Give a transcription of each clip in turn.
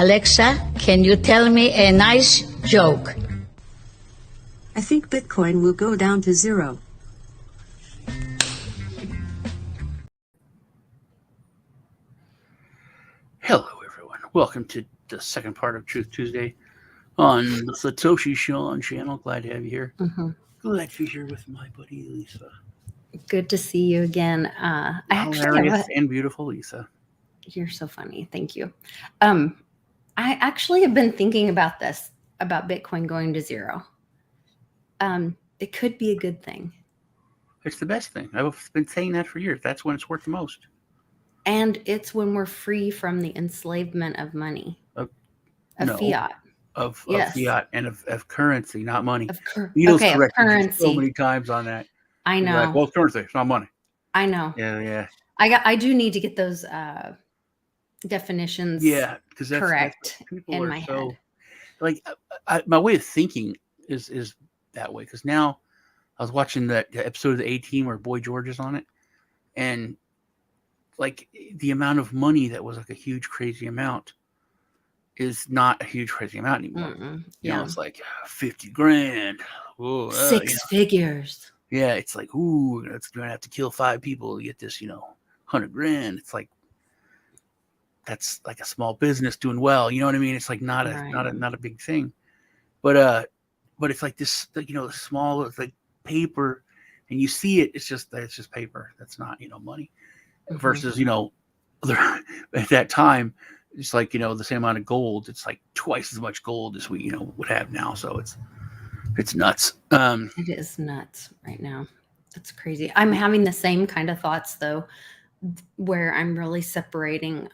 Alexa, can you tell me a nice joke? I think Bitcoin will go down to 0. Hello, everyone. Welcome to the second part of Truth Tuesday on the Satoshi Sean channel. Glad to have you here. Glad to be here with my buddy Lisa. Good to see you again. Hilarious and beautiful Lisa. You're so funny. Thank you. I actually have been thinking about this, about Bitcoin going to 0. It could be a good thing. It's the best thing. I've been saying that for years. That's when it's worth the most. And it's when we're free from the enslavement of money, of fiat. Of fiat and of currency, not money. Of corrected currency. So many times on that. I know. Like, well, it's currency. It's not money. I know. Yeah. I do need to get those definitions. Yeah, because that's correct in my head. Like my way of thinking is that way. Because now I was watching that episode of the A-Team where Boy George is on it, and like the amount of money that was like a huge crazy amount is not a huge crazy amount anymore. You know, it's like 50 grand. Whoa, 6 figures. Yeah, it's like, ooh, it's gonna have to kill 5 people to get this, 100 grand. It's like that's like a small business doing well. You know what I mean? It's like not a big thing. But it's like this, the small, it's like paper, and you see it. It's just paper. That's not money. Versus at that time, it's like the same amount of gold. It's like twice as much gold as we would have now. So it's nuts. It is nuts right now. It's crazy. I'm having the same kind of thoughts though, where I'm really separating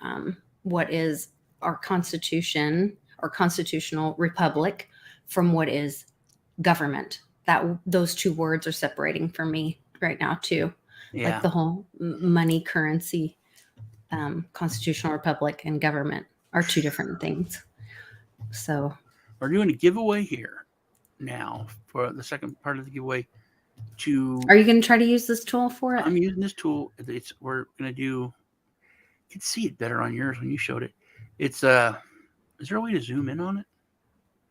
what is our constitution, our constitutional republic, from what is government. Those two words are separating for me right now too. Yeah. Like the whole money, currency, constitutional republic, and government are two different things. So we're doing a giveaway here now for the second part of the giveaway. Are you going to try to use this tool for it? I'm using this tool. We're going to do. You can see it better on yours when you showed it. It's is there a way to zoom in on it?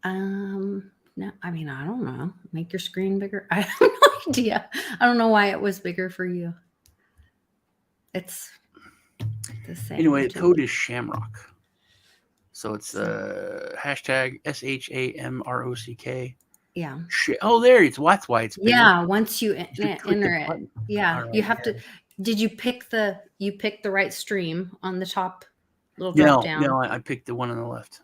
No, I mean, I don't know. Make your screen bigger. I have no idea. I don't know why it was bigger for you. It's the same. Anyway, the code is Shamrock. So it's hashtag SHAMROCK. Yeah. Oh, there it's that's why it's bigger. Yeah. Once you enter it, button. yeah, Right, you have to. Did you pick the right stream on the top little drop down? No, I picked the one on the left.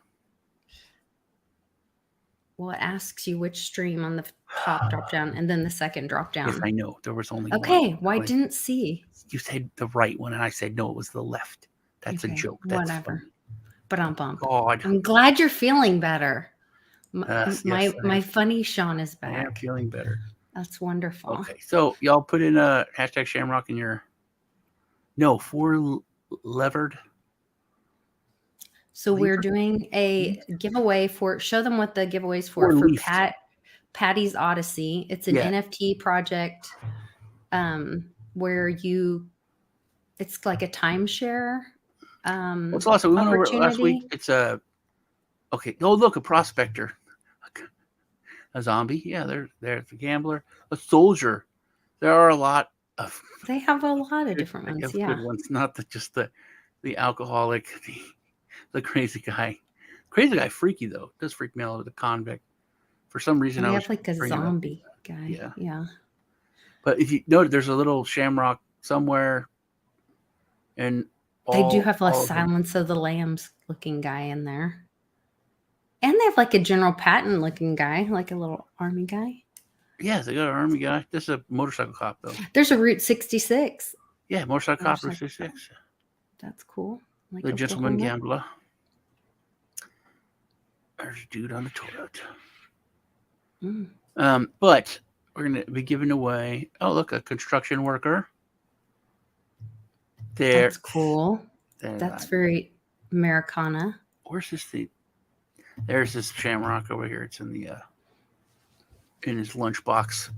Well, it asks you which stream on the top drop down, and then the second drop down. Yes, I know. There was only one. Okay, well, I didn't see. You said the right one, and I said no, it was the left. That's okay, a joke. That's whatever. Funny. But God. I'm glad you're feeling better. My Yes, funny Sean is back. I am feeling better. That's wonderful. Okay, so y'all put in a hashtag Shamrock in your 4 levered. So we're doing a giveaway show them what the giveaway's for Patty's Odyssey. It's an NFT project where it's like a timeshare. What's awesome? We went over it last week. It's okay. Oh, look, a prospector, a zombie. Yeah, there's a gambler, a soldier. There are a lot of. They have a lot of different ones. Yeah, good ones. Not just the alcoholic, the crazy guy. Crazy guy, freaky though. It does freak me out. The convict. For some reason, I have like a zombie guy. Yeah. But if you notice, there's a little Shamrock somewhere, and they do have a Silence of the Lambs looking guy in there, and they have like a General Patton looking guy, like a little army guy. Yeah, they got an army guy. This is a motorcycle cop though. There's a Route 66. Yeah, motorcycle cop Route 66. That's cool. Like the gentleman gambler. There's a dude on the toilet. But we're going to be giving away, oh, look, a construction worker. There. That's cool. That's very Americana. Where's this thing? There's this Shamrock over here. It's in the in his lunchbox.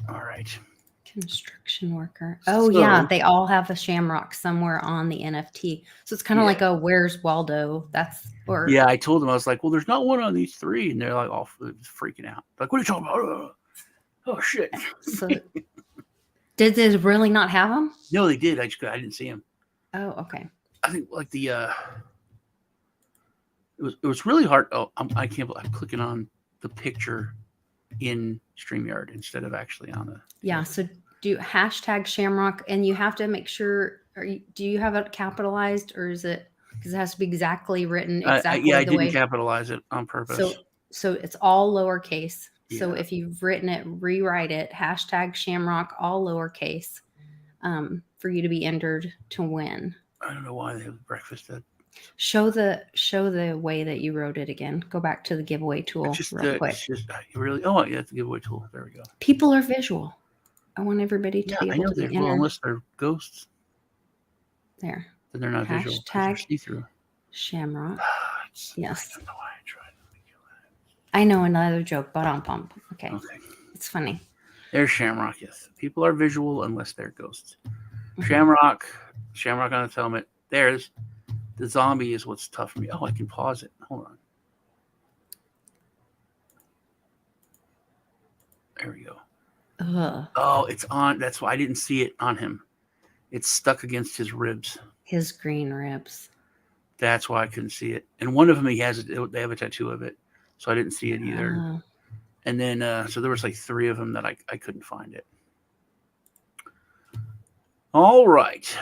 All right. Construction worker. Oh, So, yeah. They all have a shamrock somewhere on the NFT. So it's kind of like a Where's Waldo? Yeah, I told them, I was like, well, there's not one on these 3. And they're like, all freaking out. Like, what are you talking about? Oh, shit. So did they really not have them? No, they did. I didn't see them. Oh, okay. I think like it was really hard. Oh, I'm clicking on the picture in StreamYard instead of actually on the. Yeah. So do hashtag Shamrock, and you have to make sure. Do you have it capitalized, or is it because it has to be exactly written exactly? I didn't capitalize it on purpose. So it's all lowercase. Yeah. So if you've written it, rewrite it. Hashtag Shamrock, all lowercase, for you to be entered to win. I don't know why they have breakfast at. Show the way that you wrote it again. Go back to the giveaway tool real quick. It's just really. Oh, yeah, it's the giveaway tool. There we go. People are visual. I want everybody to be able to be entered. Unless they're ghosts. There. Then they're not visual. Hashtag see-through. Shamrock. Yes. I don't know why I tried. I know another joke, but on pump. Okay. It's funny. There's Shamrock. Yes, people are visual unless they're ghosts. Mm-hmm. Shamrock on its helmet. There's the zombie is what's tough for me. Oh, I can pause it. Hold on. There we go. Oh, it's on. That's why I didn't see it on him. It's stuck against his ribs. His green ribs. That's why I couldn't see it. And one of them, they have a tattoo of it, so I didn't see it either. And then, so there was like 3 of them that I couldn't find it. All right.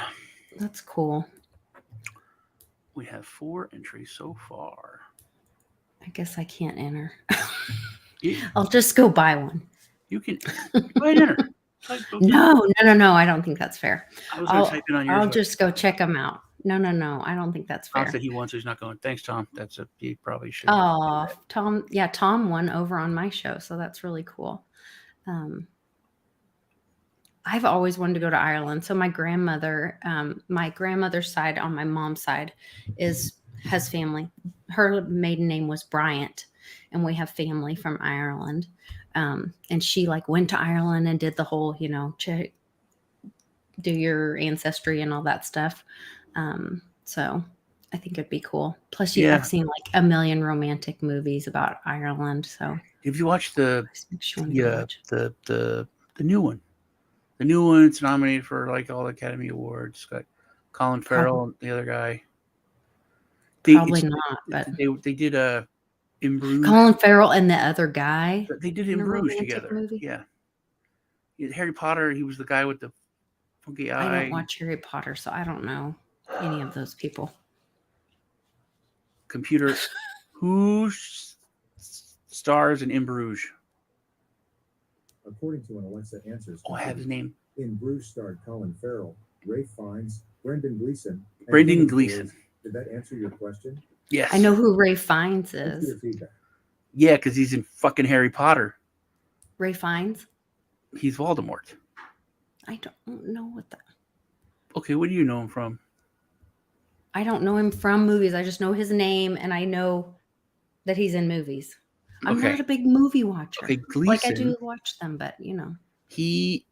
That's cool. We have 4 entries so far. I guess I can't enter. Yeah. I'll just go buy one. You can go ahead and enter. No. I don't think that's fair. I'll just go check them out. No. I don't think that's fair. Tom said he wants, so he's not going. Thanks, Tom. He probably should. Oh, Tom. Yeah, Tom won over on my show, so that's really cool. I've always wanted to go to Ireland. So my grandmother's side on my mom's side has family. Her maiden name was Bryant, and we have family from Ireland. And she went to Ireland and did the whole, do your ancestry and all that stuff. So I think it'd be cool. Plus, I've seen a million romantic movies about Ireland. So if you watch the new one, it's nominated for all the Academy Awards. It's got Colin Farrell and the other guy. Probably not, but they did a In Bruges. Colin Farrell and the other guy. They did In Bruges together. Movie? Yeah. Harry Potter. He was the guy with the funky eye. I don't watch Harry Potter, so I don't know any of those people. Computer. Who stars in Bruges? According to an Alexa Answers, I have his name. In Bruges starred Colin Farrell, Ralph Fiennes, Brendan Gleeson. Brendan Gleeson. Did that answer your question? Yes. I know who Ralph Fiennes is. Yeah, because he's in fucking Harry Potter. Ralph Fiennes? He's Voldemort. I don't know what that. Okay, what do you know him from? I don't know him from movies. I just know his name, and I know that he's in movies. I'm not a big movie watcher. Okay, Gleeson, I do watch them, but he's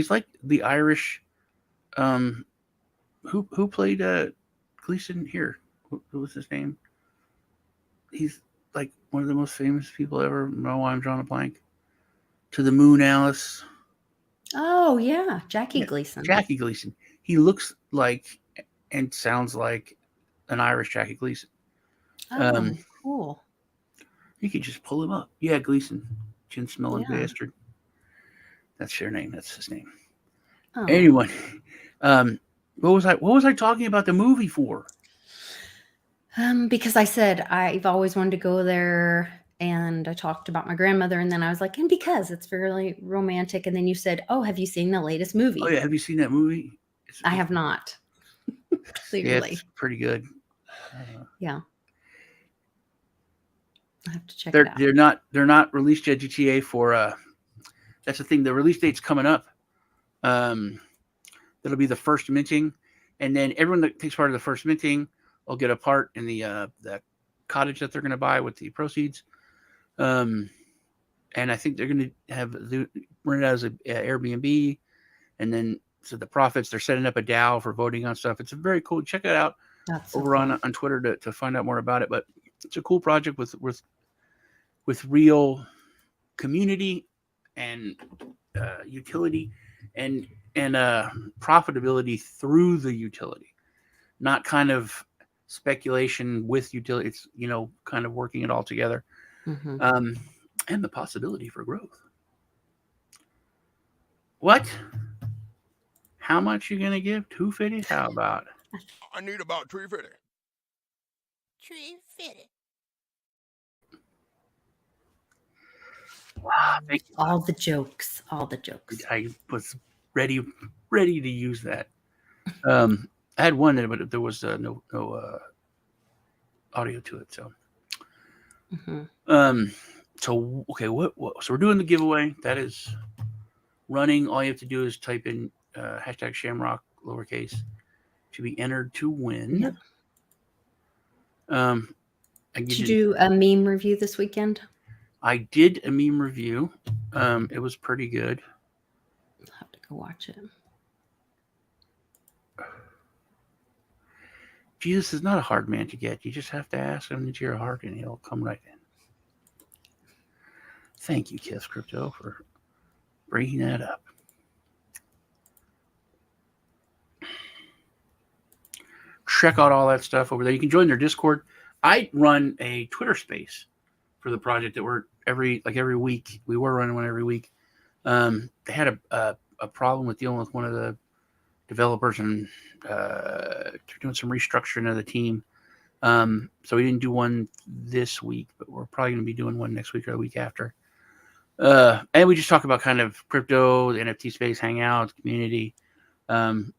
like the Irish. Who played Gleeson here? Who was his name? He's like one of the most famous people ever. No, I'm drawing a blank. To the Moon, Alice. Oh yeah, Jackie Gleason. Jackie Gleason. He looks like and sounds like an Irish Jackie Gleason. Oh, cool. You could just pull him up. Yeah, Gleason. Chin smelling bastard. That's your name. That's his name. Oh. Anyway, what was I talking about the movie for? Because I said I've always wanted to go there, and I talked about my grandmother, and then I was like, and because it's fairly romantic, and then you said, oh, have you seen the latest movie? Oh yeah, have you seen that movie? I have not. Clearly. Yeah, it's pretty good. Yeah. I have to check it out. They're not released yet GTA for that's the thing. The release date's coming up. That'll be the first minting, and then everyone that takes part of the first minting will get a part in the cottage that they're going to buy with the proceeds. And and I think they're going to run it as a Airbnb, and then so the profits, they're setting up a DAO for voting on stuff. It's a very cool. Check it out over on Twitter to find out more about it. But it's a cool project with real community and utility and profitability through the utility, not kind of speculation with utility. It's kind of working it all together, and the possibility for growth. What? How much you gonna give? $250? How about? I need about $350. Thank you. All the jokes. I was ready to use that. I had one, but there was no audio to it. So, so okay, what? So we're doing the giveaway. That is running. All you have to do is type in hashtag Shamrock lowercase to be entered to win. Yep. Did you do a meme review this weekend? I did a meme review. It was pretty good. I'll have to go watch it. Jesus is not a hard man to get. You just have to ask him into your heart, and he'll come right in. Thank you, Kiss Crypto, for bringing that up. Check out all that stuff over there. You can join their Discord. I run a Twitter space for the project that we're every week. We were running one every week. They had a problem with dealing with one of the developers and doing some restructuring of the team. So we didn't do one this week, but we're probably going to be doing one next week or the week after. And we just talk about kind of crypto, the NFT space, hangouts, community, and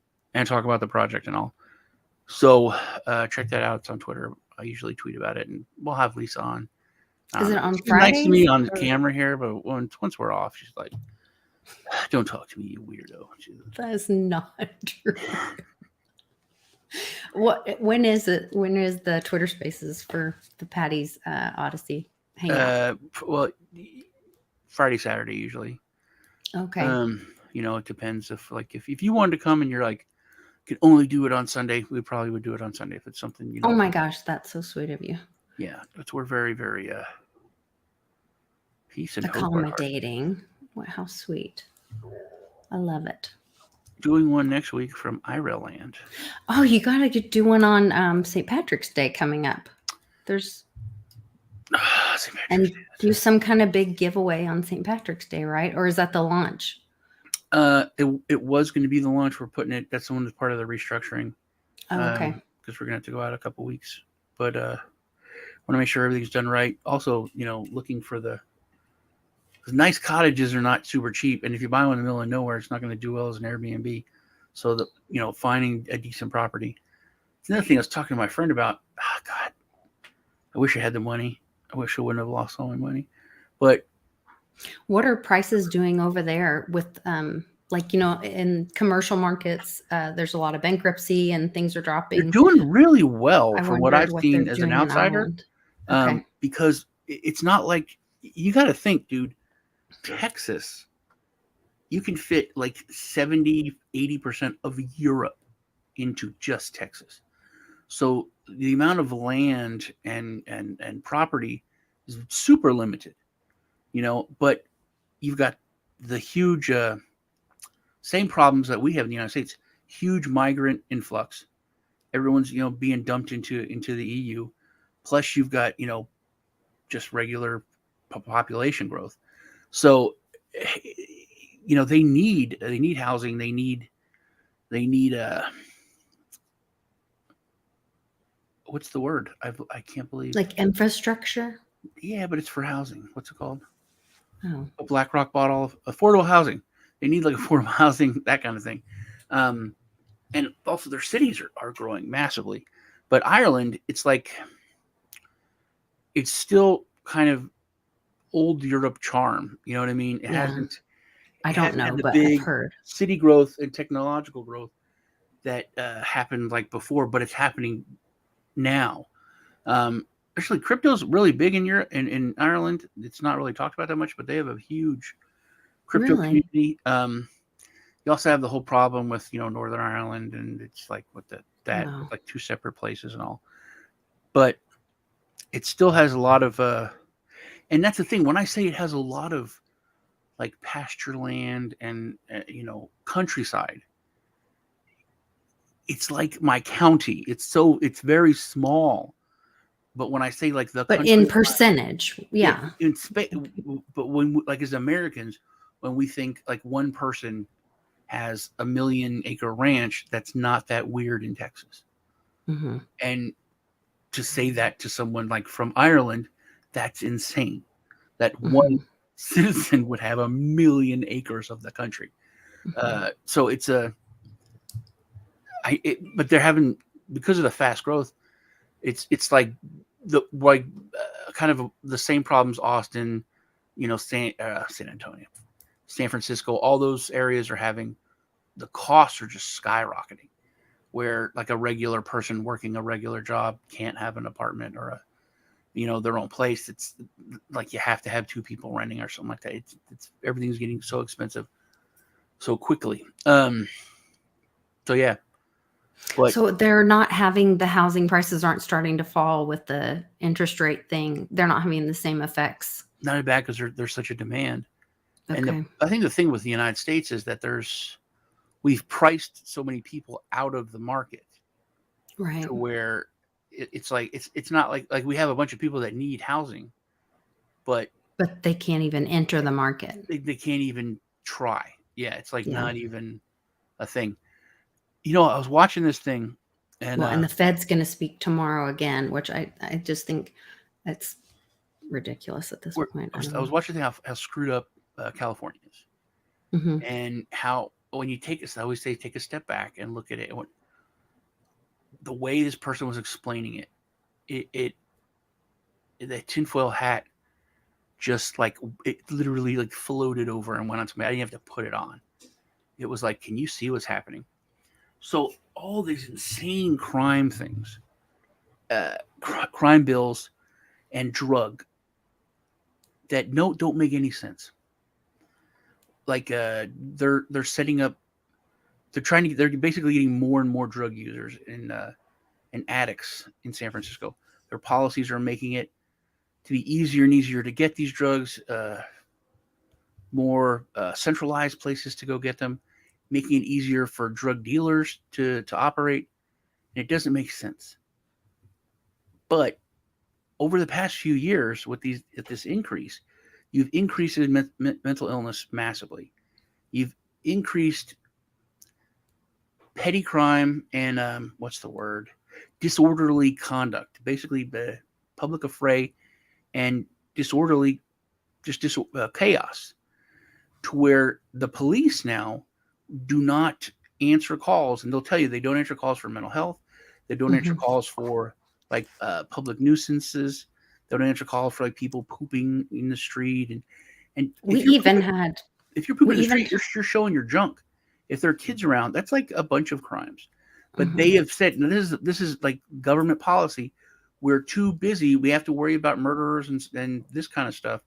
talk about the project and all. So check that out. It's on Twitter. I usually tweet about it, and we'll have Lisa on. Is it on She's Friday? nice to me on the camera here, but once we're off, she's like, "Don't talk to me, you weirdo." That is not true. When is it? When is the Twitter Spaces for the Patty's Odyssey hangout? Well, Friday, Saturday usually. Okay. It depends if you wanted to come and you're like, could only do it on Sunday, we probably would do it on Sunday if it's something. Oh my gosh, that's so sweet of you. Yeah, we're very, very peace and accommodating. How sweet. I love it. Doing one next week from Ireland. Oh, you gotta do one on St. Patrick's Day coming up. There's and do some kind of big giveaway on St. Patrick's Day, right? Or is that the launch? It was going to be the launch. We're putting it. That's the one that's part of the restructuring. Oh, okay. Because we're going to have to go out a couple weeks, but want to make sure everything's done right. Also, looking for because nice cottages are not super cheap, and if you buy one in the middle of nowhere, it's not going to do well as an Airbnb. So finding a decent property. It's another thing I was talking to my friend about. Oh, God, I wish I had the money. I wish I wouldn't have lost all my money, but. What are prices doing over there with, in commercial markets, there's a lot of bankruptcy and things are dropping. They're doing really well from what I've seen as an outsider. Okay. Because it's not like, you got to think, dude, Texas, you can fit like 70, 80% of Europe into just Texas. So the amount of land and property is super limited. But you've got the huge same problems that we have in the United States. Huge migrant influx. Everyone's being dumped into the EU. Plus you've got just regular population growth. So they need housing. They need what's the word? I can't believe infrastructure. Yeah, but it's for housing. What's it called? Oh. A BlackRock bottle of affordable housing. They need affordable housing, that kind of thing. And also their cities are growing massively. But Ireland, it's still kind of old Europe charm. You know what I mean? It hasn't. I don't know, but big I've heard city growth and technological growth that happened before, but it's happening now. actually crypto's really big in Europe and in Ireland. It's not really talked about that much, but they have a huge crypto Really? community. You also have the whole problem with Northern Ireland, and it's like with that Wow. with like two separate places and all. But it still has a lot of and that's the thing. When I say it has a lot of like pasture land and countryside, it's like my county. It's very small. But when I say like the But in countryside, percentage, yeah, yeah. but when like as Americans, when we think like one person has a 1,000,000-acre ranch, that's not that weird in Texas. Hmm. And to say that to someone like from Ireland, that's insane. That one citizen would have 1,000,000 acres of the country. So it's but they're having, because of the fast growth, it's like kind of the same problems Austin, San Antonio, San Francisco, all those areas are having. The costs are just skyrocketing, where like a regular person working a regular job can't have an apartment or their own place. It's like you have to have two people renting or something like that. It's everything's getting so expensive so quickly. So yeah, but So they're not having, the housing prices aren't starting to fall with the interest rate thing. They're not having the same effects. not bad because there's such a demand. And Okay. I think the thing with the United States is that we've priced so many people out of the market Right. to where it's like it's not like we have a bunch of people that need housing, but But they can't even enter the market. they can't even try. Yeah, it's like Yeah. not even a thing. I was watching this thing, and Well, and the Fed's going to speak tomorrow again, which I just think that's ridiculous at this point. I was watching how screwed up California is, Mm-hmm. and how when you I always say take a step back and look at it. The way this person was explaining it the tinfoil hat just like it literally like floated over and went on to me. I didn't have to put it on. It was like, can you see what's happening? So all these insane crime things, crime bills, and drug that don't make any sense. Like they're setting up. They're basically getting more and more drug users and addicts in San Francisco. Their policies are making it to be easier and easier to get these drugs, more centralized places to go get them, making it easier for drug dealers to operate. And it doesn't make sense. But over the past few years, with this increase, you've increased mental illness massively. You've increased petty crime and what's the word? Disorderly conduct. Basically, the public affray and disorderly, chaos, to where the police now do not answer calls, and they'll tell you they don't answer calls for mental health. They don't answer calls for like public nuisances. They don't answer calls for like people pooping in the street, and We even had, if you're pooping in the even- street, you're showing your junk. If there are kids around, that's like a bunch of crimes. But they have said, and this is like government policy. We're too busy. We have to worry about murderers and this kind of stuff.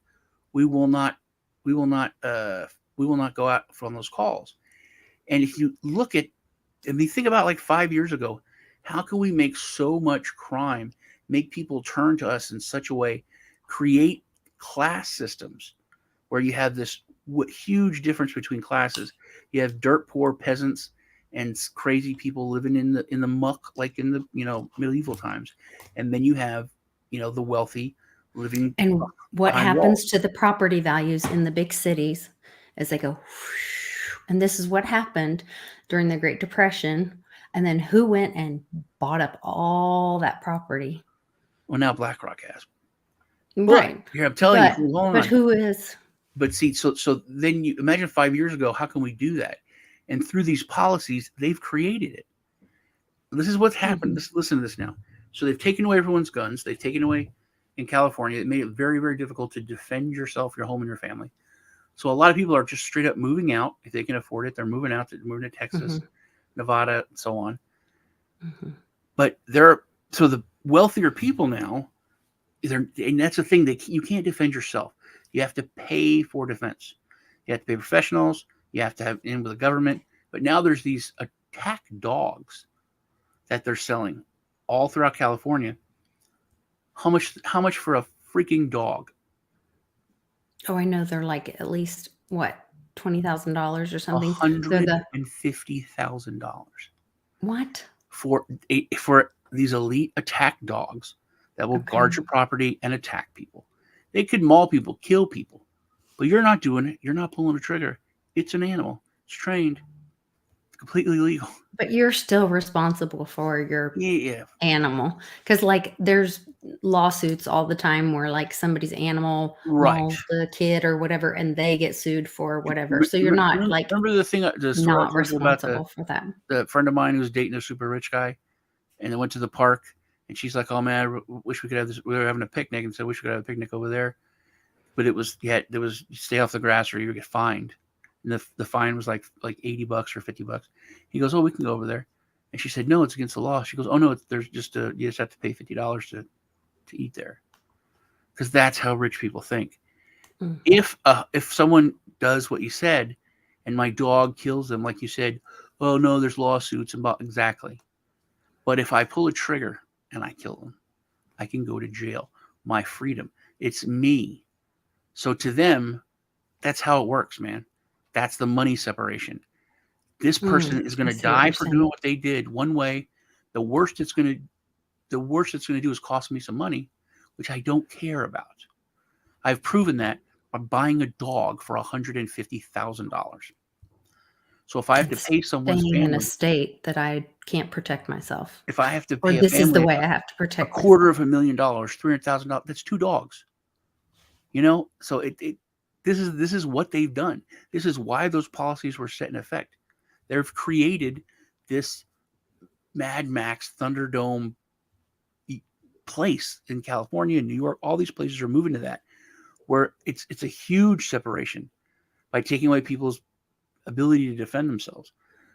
We will not go out on those calls. And if you look at, think about like 5 years ago, how can we make so much crime, make people turn to us in such a way, create class systems where you have this huge difference between classes. You have dirt poor peasants and crazy people living in the muck, like in the medieval times, and then you have the wealthy living. And what behind happens walls. to the property values in the big cities as they go, and this is what happened during the Great Depression. And then who went and bought up all that property? Well, now BlackRock has. Right. Here, I'm telling you. Hold on. But who is? But see, so then you imagine 5 years ago, how can we do that? And through these policies, they've created it. This is what's happened. Listen to this now. So they've taken away everyone's guns. They've taken away in California. It made it very, very difficult to defend yourself, your home, and your family. So a lot of people are just straight up moving out. If they can afford it, they're moving out. They're moving to Texas, Nevada, and so on. But so the wealthier people now And that's the thing, you can't defend yourself. You have to pay for defense. You have to pay professionals. You have to have in with the government. But now there's these attack dogs that they're selling all throughout California. How much for a freaking dog? Oh, I know they're like at least what, $20,000 or something. They're the $150,000 what? for these elite attack dogs that will guard your property and attack people. They could maul people, kill people, but you're not doing it. You're not pulling a trigger. It's an animal. It's trained. It's completely legal. But you're still responsible for your Yeah. animal, because like there's lawsuits all the time where like somebody's animal Right. mauls the kid or whatever, and they get sued for whatever. So you're not like remember the thing, the story not I told you about responsible for that. the friend of mine who was dating a super rich guy, and they went to the park, and she's like, "Oh man, I wish we could have this." We were having a picnic, and said, "Wish we could have a picnic over there," but there was you stay off the grass or you get fined, and the fine was like $80 or $50. He goes, "Oh, we can go over there," and she said, "No, it's against the law." She goes, "Oh no, there's just you just have to pay $50 to eat there," because that's how rich people think. Mm-hmm. If someone does what you said, and my dog kills them, like you said, oh no, there's lawsuits about exactly. But if I pull a trigger and I kill them, I can go to jail. My freedom. It's me. So to them, that's how it works, man. That's the money separation. This person is going to die for doing what they did one way. The worst it's going to do is cost me some money, which I don't care about. I've proven that by buying a dog for $150,000. So if I have to pay someone's family in a state that I can't protect myself, if I have to pay this is the way I have to protect $250,000, $300,000, that's 2 dogs. You know, so this is what they've done. This is why those policies were set in effect. They've created this Mad Max Thunderdome place in California, New York. All these places are moving to that, where it's a huge separation by taking away people's ability to defend themselves.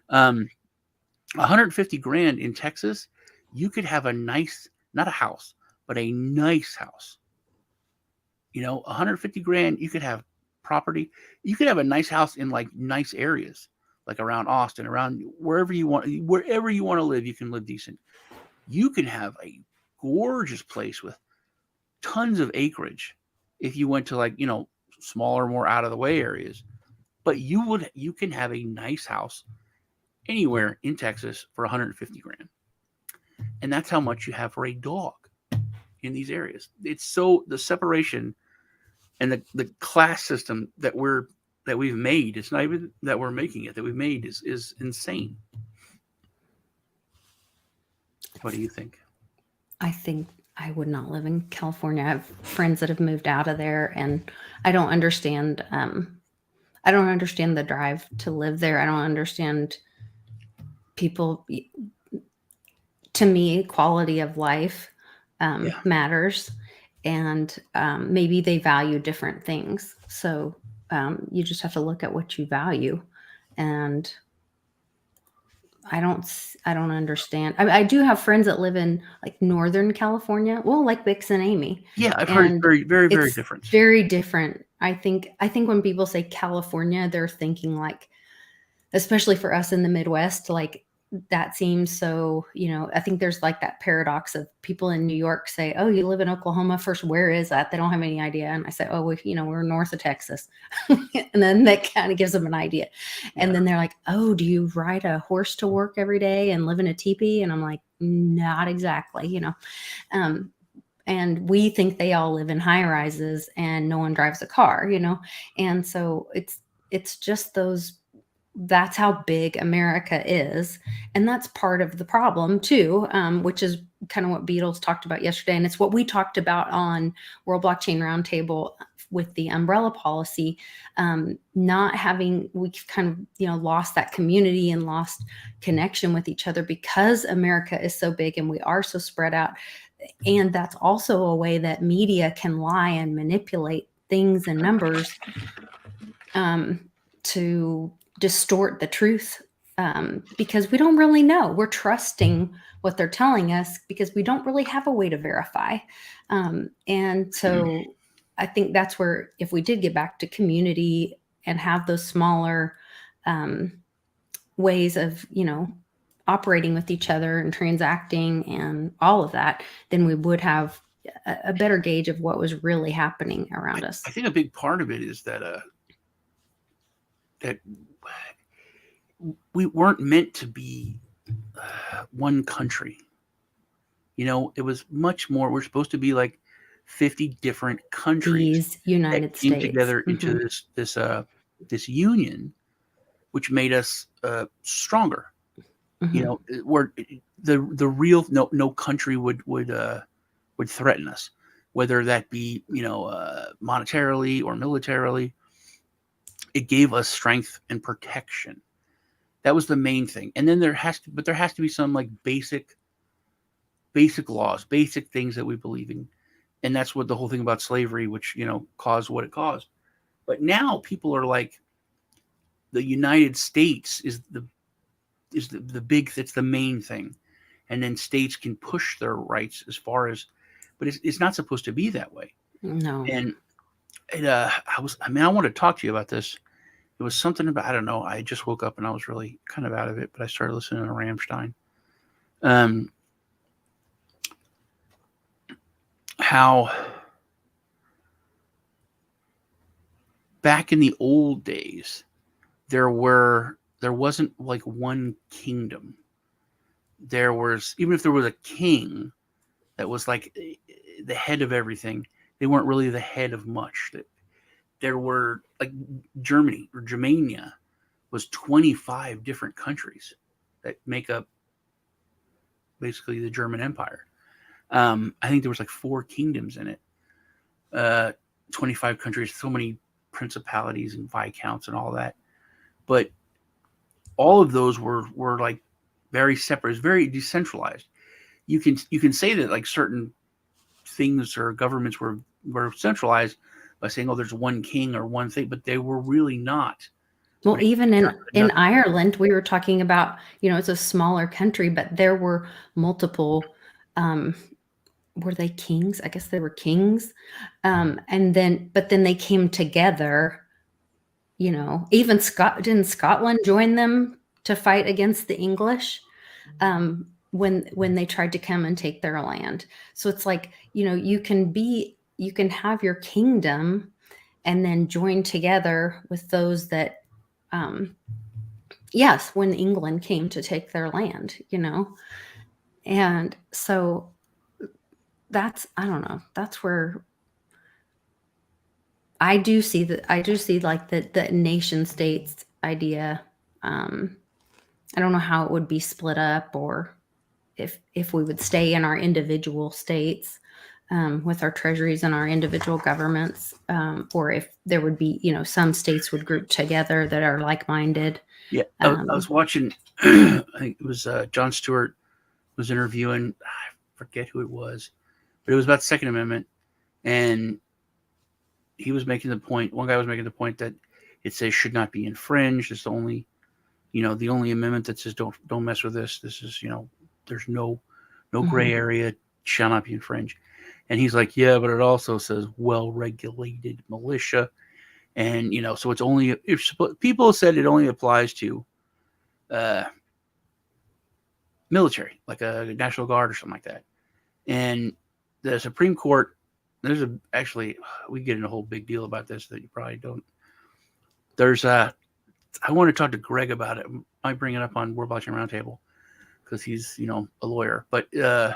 150 grand in Texas, you could have a nice, not a house, but a nice house. You know, 150 grand, you could have property. You could have a nice house in like nice areas, like around Austin, around wherever you want to live, you can live decent. You can have a gorgeous place with tons of acreage if you went to like, you know, smaller, more out of the way areas. But you can have a nice house anywhere in Texas for 150 grand. And that's how much you have for a dog in these areas. It's so the separation and the class system that we've made, it's not even that we're making it, that we've made is insane. What do you think? I think I would not live in California. I have friends that have moved out of there, and I don't understand. I don't understand the drive to live there. I don't understand people. To me, quality of life matters, and maybe they value different things. So you just have to look at what you value, and I don't understand. I do have friends that live in like Northern California. Well, like Bix and Amy. Yeah, I've heard it's very, very, very different. Very different. I think when people say California, they're thinking like, especially for us in the Midwest, like that seems so, you know, I think there's like that paradox of people in New York say, oh, you live in Oklahoma. First, where is that? They don't have any idea. And I say, oh, we're north of Texas. And then that kind of gives them an idea. And then they're like, oh, do you ride a horse to work every day and live in a teepee? And I'm like, not exactly, you know. And we think they all live in high rises and no one drives a car, you know. And so it's just that's how big America is. And that's part of the problem too, which is kind of what Beatles talked about yesterday. And it's what we talked about on World Blockchain Roundtable with the umbrella policy, we've kind of, you know, lost that community and lost connection with each other because America is so big and we are so spread out. And that's also a way that media can lie and manipulate things and numbers to distort the truth because we don't really know. We're trusting what they're telling us because we don't really have a way to verify. And so I think that's where, if we did get back to community and have those smaller ways of, operating with each other and transacting and all of that, then we would have a better gauge of what was really happening around us. I think a big part of it is that that we weren't meant to be one country. It was much more. We're supposed to be like 50 different countries These United that came States together into this union, which made us stronger. Where the real no country would threaten us, whether that be monetarily or militarily. It gave us strength and protection. That was the main thing. And then there has to be some like basic laws, basic things that we believe in. And that's what the whole thing about slavery, which, caused what it caused. But now people are like, the United States is the big, that's the main thing. And then states can push their rights as far as, but it's not supposed to be that way. No. And I want to talk to you about this. It was something about, I don't know, I just woke up and I was really kind of out of it, but I started listening to Rammstein. How back in the old days, there wasn't like one kingdom. There was, even if there was a king that was like the head of everything, they weren't really the head of much. There were, like, Germany or Germania was 25 different countries that make up basically the German Empire. I think there was like 4 kingdoms in it, 25 countries, so many principalities and viscounts and all that. But all of those were like very separate. It's very decentralized. You can say that like certain things or governments were centralized by saying, oh, there's one king or one thing, but they were really not. Well, even in Ireland, we were talking about, it's a smaller country, but there were multiple, were they kings? I guess they were kings. But then they came together, even didn't Scotland join them to fight against the English? When they tried to come and take their land. So it's like, you can have your kingdom and then join together with those that, yes, when England came to take their land, and so I don't know, that's where I do see like the nation states idea. I don't know how it would be split up, or if we would stay in our individual states with our treasuries and our individual governments, or if there would be, some states would group together that are like-minded. Yeah, I was watching, I think it was Jon Stewart was interviewing, I forget who it was, but it was about the Second Amendment, and he was making the point, one guy was making the point that it says should not be infringed. It's the only amendment that says don't mess with this. This is, there's no gray area, shall not be infringed. And he's like, yeah, but it also says well-regulated militia. And, so it's only, if people said it only applies to military, like a National Guard or something like that. And the Supreme Court, we get in a whole big deal about this that you probably don't. I want to talk to Greg about it. I might bring it up on World Blockchain Roundtable because he's, a lawyer. But there's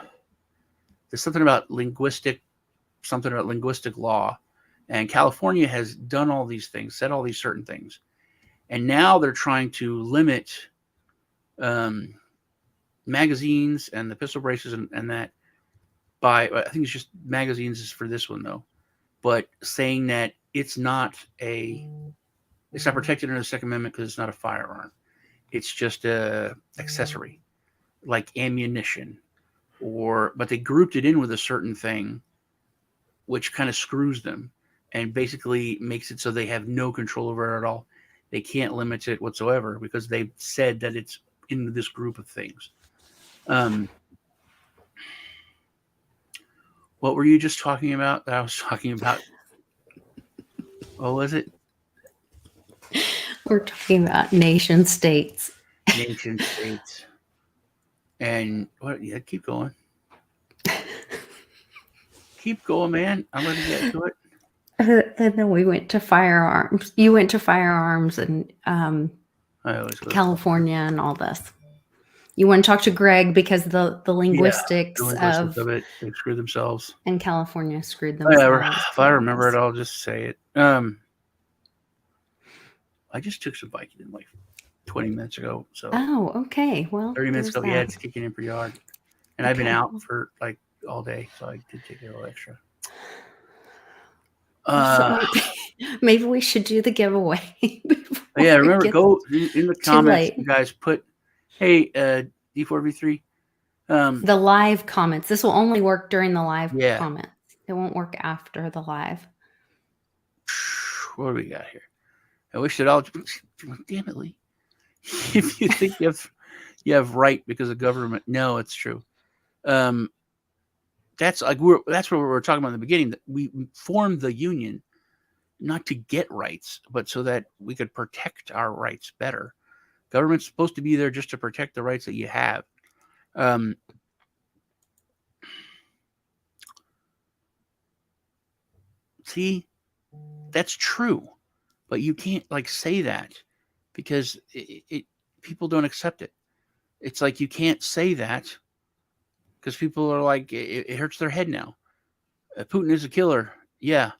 something about linguistic law. And California has done all these things, said all these certain things. And now they're trying to limit magazines and the pistol braces and that by, I think it's just magazines is for this one though, but saying that it's not protected under the Second Amendment because it's not a firearm. It's just a accessory, like ammunition, but they grouped it in with a certain thing, which kind of screws them and basically makes it so they have no control over it at all. They can't limit it whatsoever because they've said that it's in this group of things. What were you just talking about that I was talking about? What was it? We're talking about nation states. Nation states. And what? Yeah, keep going. Keep going, man. I'm going to get to it. And then we went to firearms. You went to firearms and California and all this. You want to talk to Greg because the linguistics, of it, they screwed themselves. And California screwed themselves. If I remember it, I'll just say it. I just took some Vicodin like 20 minutes ago. So okay. Well, 30 minutes ago, yeah, it's kicking in pretty hard. And I've been out for like all day, so I did take a little extra. Maybe we should do the giveaway. Yeah, remember, go in the comments. You guys put, hey, D4V3. The live comments. This will only work during the live comments. It won't work after the live. What do we got here? I wish it all. Damn it, Lee. If you think you have right because of government, no, it's true. That's like that's what we were talking about in the beginning. That we formed the union not to get rights, but so that we could protect our rights better. Government's supposed to be there just to protect the rights that you have. See, that's true, but you can't like say that because people don't accept it. It's like you can't say that because people are like, it hurts their head now. Putin is a killer. Yeah.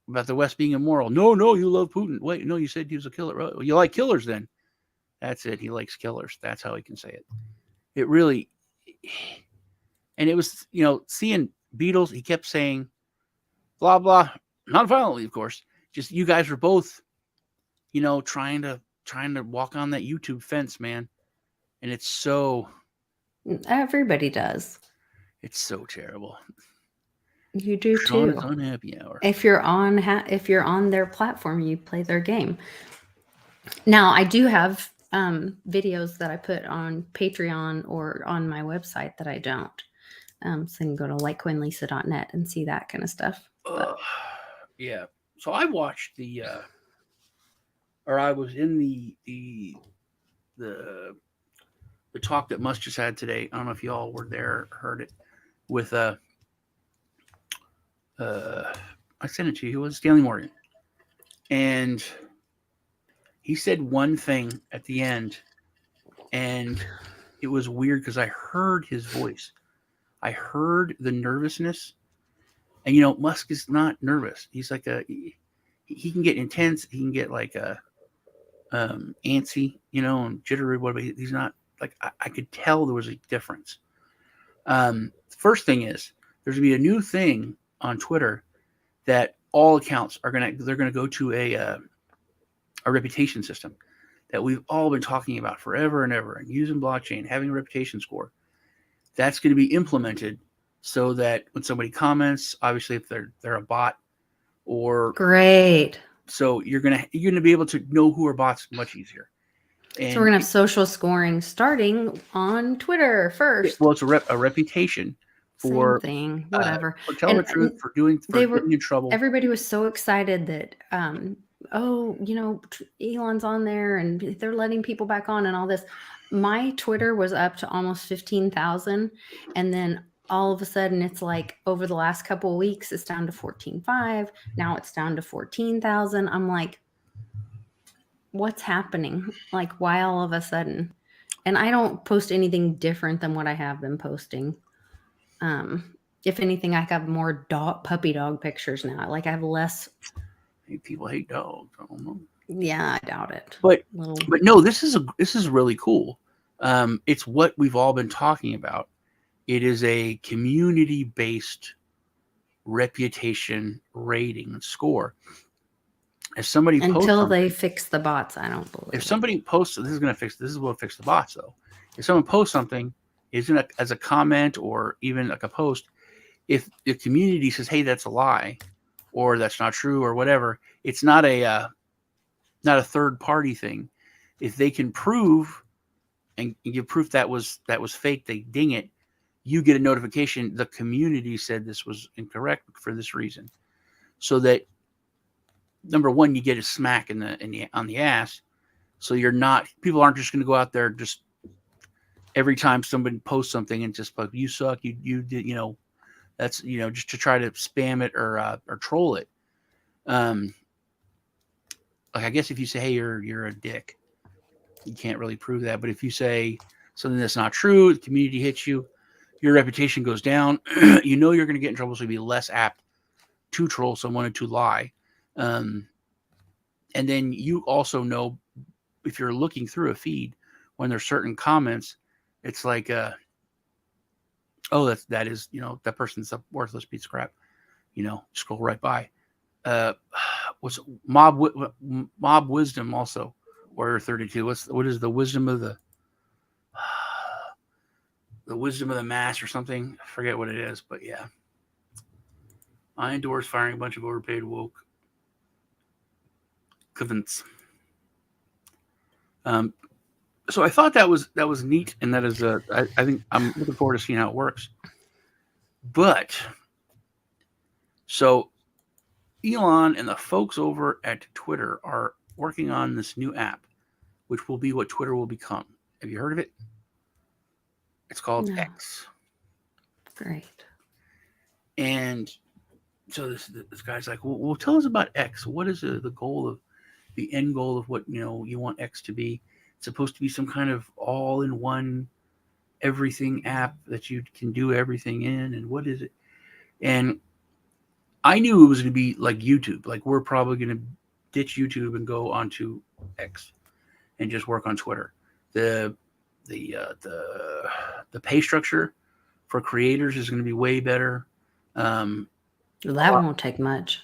About the West being immoral. No, you love Putin. Wait, no, you said he was a killer. Well, you like killers then. That's it. He likes killers. That's how he can say it. It really, and it was, seeing Beatles, he kept saying, blah, blah, not violently, of course. Just you guys were both, trying to walk on that YouTube fence, man. And it's so. Everybody does. It's so terrible. You do too. On happy hour. If you're on their platform, you play their game. Now, I do have videos that I put on Patreon or on my website that I don't. So you can go to litecoinlisa.net and see that kind of stuff. Yeah. So I watched I was in the talk that Musk just had today. I don't know if y'all were there or heard it with I sent it to you. It was Stanley Morgan. And he said one thing at the end, and it was weird because I heard his voice. I heard the nervousness. And, Musk is not nervous. He's like he can get intense. He can get like antsy, and jittery, whatever. He's not like, I could tell there was a difference. The first thing is there's going to be a new thing on Twitter that all accounts they're going to go to a reputation system that we've all been talking about forever and ever, and using blockchain, having a reputation score. That's going to be implemented so that when somebody comments, obviously if they're a bot or great, so you're gonna be able to know who are bots much easier. And so we're gonna have social scoring starting on Twitter first. Well, it's a reputation for same thing, whatever. For telling the truth, for getting in trouble. Everybody was so excited that Elon's on there and they're letting people back on and all this. My Twitter was up to almost 15,000, and then all of a sudden it's like over the last couple of weeks it's down to 14.5. Now it's down to 14,000. I'm like, what's happening? Like, why all of a sudden? And I don't post anything different than what I have been posting. If anything, I have more puppy dog pictures now. Like I have less. People hate dogs. I don't know. Yeah, I doubt it. But no, this is really cool. It's what we've all been talking about. It is a community-based reputation rating and score. If somebody until they fix the bots, I don't believe. If somebody posts, this is what fix the bots though. If someone posts something, isn't it as a comment or even like a post? If the community says, "Hey, that's a lie," or "That's not true," or whatever, it's not a not a third party thing. If they can prove and give proof that was fake, they ding it. You get a notification. The community said this was incorrect for this reason, so that number one, you get a smack on the ass. So people aren't just going to go out there just every time somebody posts something and just like, you suck, you did, that's, just to try to spam it or troll it. Like, I guess if you say, hey, you're a dick, you can't really prove that. But if you say something that's not true, the community hits you, your reputation goes down, you're going to get in trouble. So you'll be less apt to troll someone and to lie. And then you also know, if you're looking through a feed, when there's certain comments, it's like, oh, that is, that person's a worthless piece of crap, scroll right by. What's mob wisdom also, Warrior 32. What is the wisdom of the wisdom of the mass or something? I forget what it is, but yeah. I endorse firing a bunch of overpaid woke covens. So I thought that was neat, and that is I think I'm looking forward to seeing how it works. But so Elon and the folks over at Twitter are working on this new app, which will be what Twitter will become. Have you heard of it? It's called X. Great. And so this guy's like, well, tell us about X. What is the goal of the end goal of what you want X to be? It's supposed to be some kind of all-in-one everything app that you can do everything in. And what is it? And I knew it was going to be like YouTube. Like, we're probably going to ditch YouTube and go onto X and just work on Twitter. The pay structure for creators is going to be way better. That won't take much.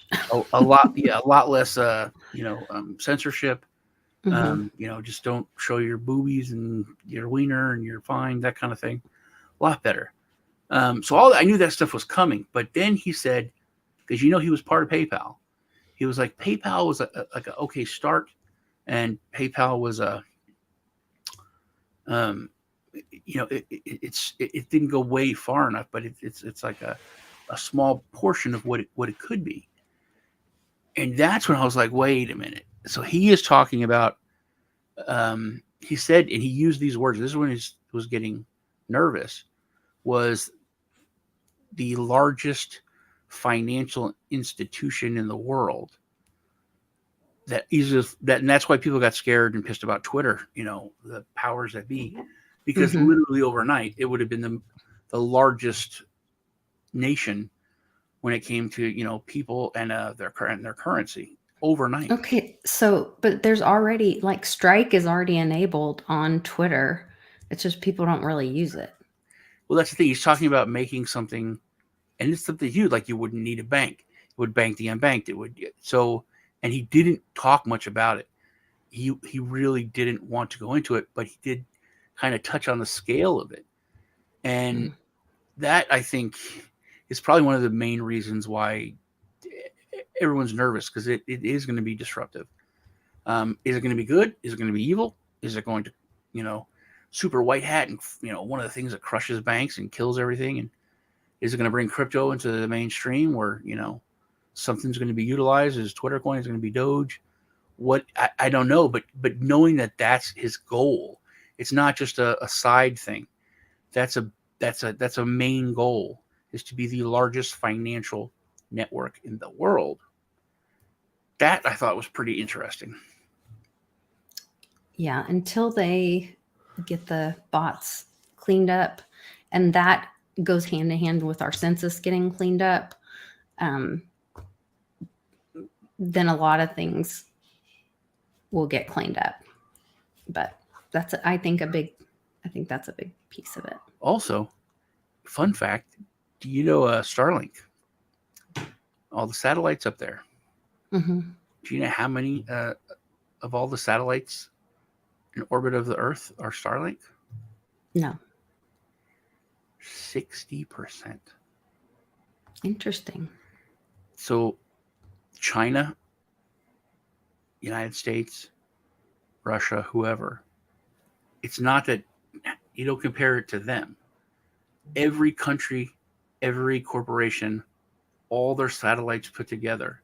a lot less censorship. Mm-hmm. Just don't show your boobies and your wiener and you're fine, that kind of thing. A lot better. So I knew that stuff was coming, but then he said, because he was part of PayPal, he was like, PayPal was like a okay start, and PayPal was it didn't go way far enough, but it's like a small portion of what it could be. And that's when I was like, wait a minute. So he is talking about, he said, and he used these words, this is when he was getting nervous, was the largest financial institution in the world. And that's why people got scared and pissed about Twitter, the powers that be, because literally overnight, it would have been the largest nation when it came to, people and their currency overnight. Okay, but there's already, like, Strike is already enabled on Twitter. It's just people don't really use it. Well, that's the thing. He's talking about making something, and it's something huge. Like, you wouldn't need a bank. It would bank the unbanked. It would. So, and he didn't talk much about it. He really didn't want to go into it, but he did kind of touch on the scale of it. And that, I think, is probably one of the main reasons why everyone's nervous, because it is going to be disruptive. Is it going to be good? Is it going to be evil? Is it going to, super white hat and, one of the things that crushes banks and kills everything? And is it going to bring crypto into the mainstream where, something's going to be utilized as Twitter coin is going to be Doge? What I don't know, but knowing that that's his goal, it's not just a side thing. That's a main goal, is to be the largest financial network in the world. That I thought was pretty interesting. Yeah, until they get the bots cleaned up, and that goes hand in hand with our census getting cleaned up, then a lot of things will get cleaned up. But I think that's a big piece of it. Also, fun fact, do you know Starlink? All the satellites up there. Mm-hmm. Do you know how many of all the satellites in orbit of the Earth are Starlink? No. 60%. Interesting. So China United States, Russia, whoever. It's not that you don't compare it to them. Every country, every corporation, all their satellites put together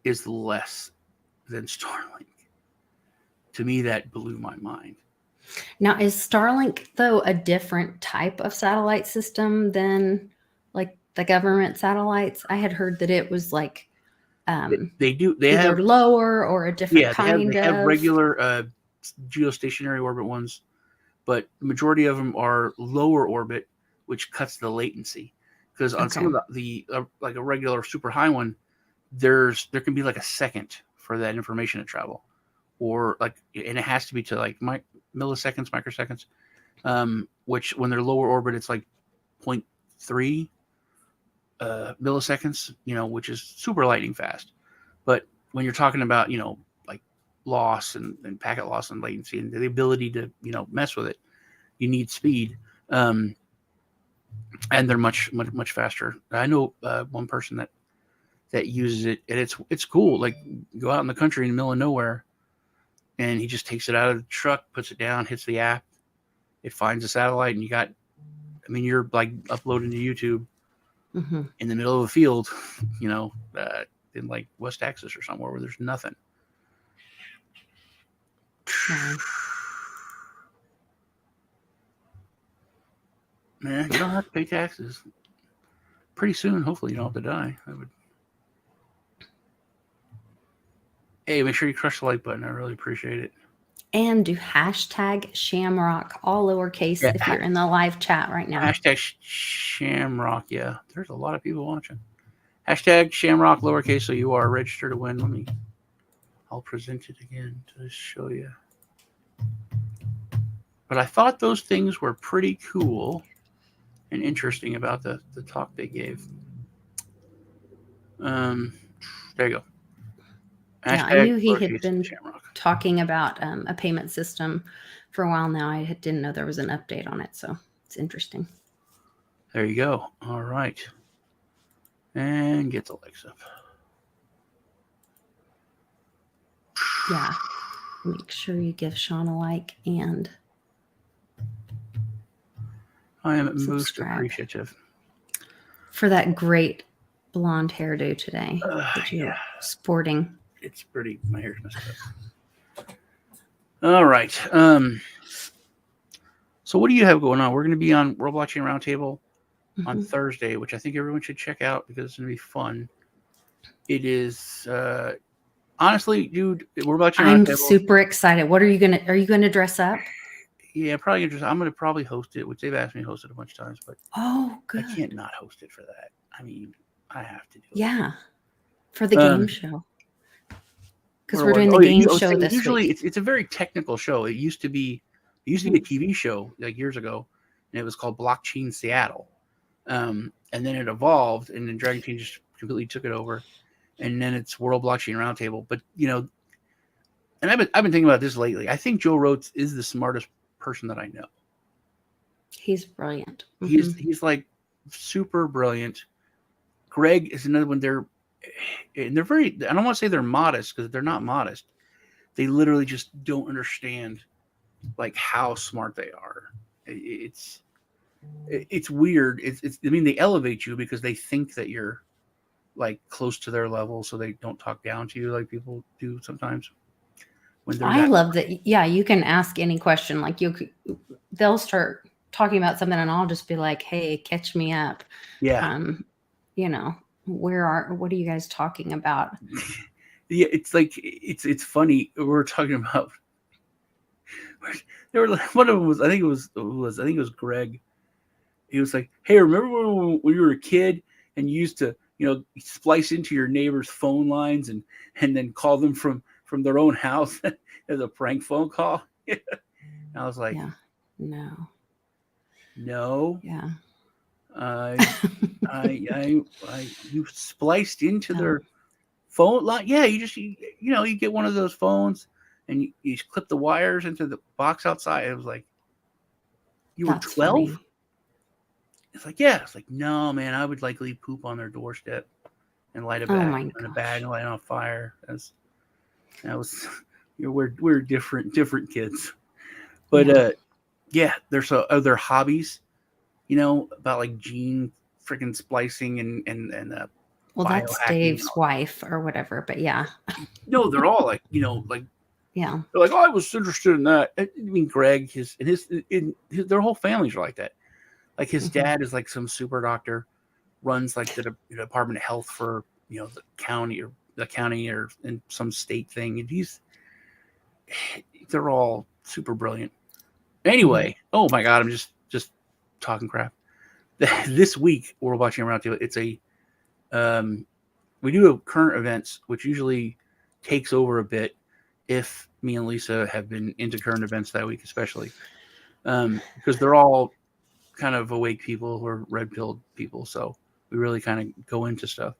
is less than Starlink. To me, that blew my mind. Now, is Starlink, though, a different type of satellite system than like the government satellites? I had heard that it was like They either have lower or a different kind they have of. regular geostationary orbit ones, but the majority of them are lower orbit, which cuts the latency. Because on some of the like a regular super high one, there can be like a second for that information to travel, or like, and it has to be to like milliseconds, microseconds, which when they're lower orbit, it's like 0.3 milliseconds, which is super lightning fast. But when you're talking about, like loss and packet loss and latency and the ability to, mess with it, you need speed. And they're much, much, much faster. I know one person that uses it, and it's cool. Like, go out in the country in the middle of nowhere, and he just takes it out of the truck, puts it down, hits the app, it finds a satellite, and you're like uploading to YouTube in the middle of a field, in like West Texas or somewhere where there's nothing. Wow. Man, you don't have to pay taxes. Pretty soon, hopefully, you don't have to die. Hey, make sure you crush the like button. I really appreciate it. And do hashtag Shamrock, all lowercase, if you're in the live chat right now. Hashtag Shamrock, yeah. There's a lot of people watching. Hashtag Shamrock, lowercase, so you are registered to win. I'll present it again to show you. But I thought those things were pretty cool and interesting about the talk they gave. There you go. Yeah, I knew he had been talking about a payment system for a while now. I didn't know there was an update on it, so it's interesting. There you go. All right. And get the legs up. Yeah. Make sure you give Sean a like and I am most subscribe appreciative for that great blonde hairdo today that you're sporting. It's pretty. My hair's messed up. All right. So what do you have going on? We're going to be on World Blockchain Roundtable on Thursday, which I think everyone should check out because it's going to be fun. It is honestly, dude. World Blockchain I'm Roundtable, super excited. What are you gonna dress up? Yeah, probably interesting. I'm going to probably host it, which they've asked me to host it a bunch of times, but good. I can't not host it for that. I mean, I have to do it. Yeah, for the game show. Because we're doing the game show this usually week. it's a very technical show. It used to be a TV show like years ago, and it was called Blockchain Seattle. And then it evolved, and then Dragon Team just completely took it over, and then it's World Blockchain Roundtable. But and I've been thinking about this lately. I think Joe Rhodes is the smartest person that I know. He's brilliant. He's like super brilliant. Greg is another one. They're very, I don't want to say they're modest because they're not modest. They literally just don't understand like how smart they are. It's weird. I mean, they elevate you because they think that you're like close to their level, so they don't talk down to you like people do sometimes. I love that. Yeah, you can ask any question. Like they'll start talking about something, and I'll just be like, "Hey, catch me up." Yeah. What are you guys talking about? Yeah, it's like it's funny. We're talking about. There were one of them was I think it was Greg. He was like, "Hey, remember when you were a kid and you used to splice into your neighbor's phone lines and then call them from their own house as a prank phone call?" And I was like, yeah. No. Yeah. You spliced into their phone line. Yeah, you just you get one of those phones and you clip the wires into the box outside. It was like, you were 12? It's like, yeah. It's like, no, man, I would leave poop on their doorstep and light a bag in a bag and light it on fire. That was, we're different kids. But yeah, there's other hobbies, about like gene freaking splicing and Well, that's biohacking. Dave's wife or whatever, but yeah. No, they're all like, like Yeah. they're like, oh, I was interested in that. I mean, Greg, their whole families are like that. Like his dad is like some super doctor, runs like the Department of Health for the county or in some state thing, and they're all super brilliant. Anyway, oh my god, I'm just talking crap. This week we're watching a roundtable. It's we do a current events, which usually takes over a bit if me and Lisa have been into current events that week, especially because they're all kind of awake people who are red-pilled people, so we really kind of go into stuff.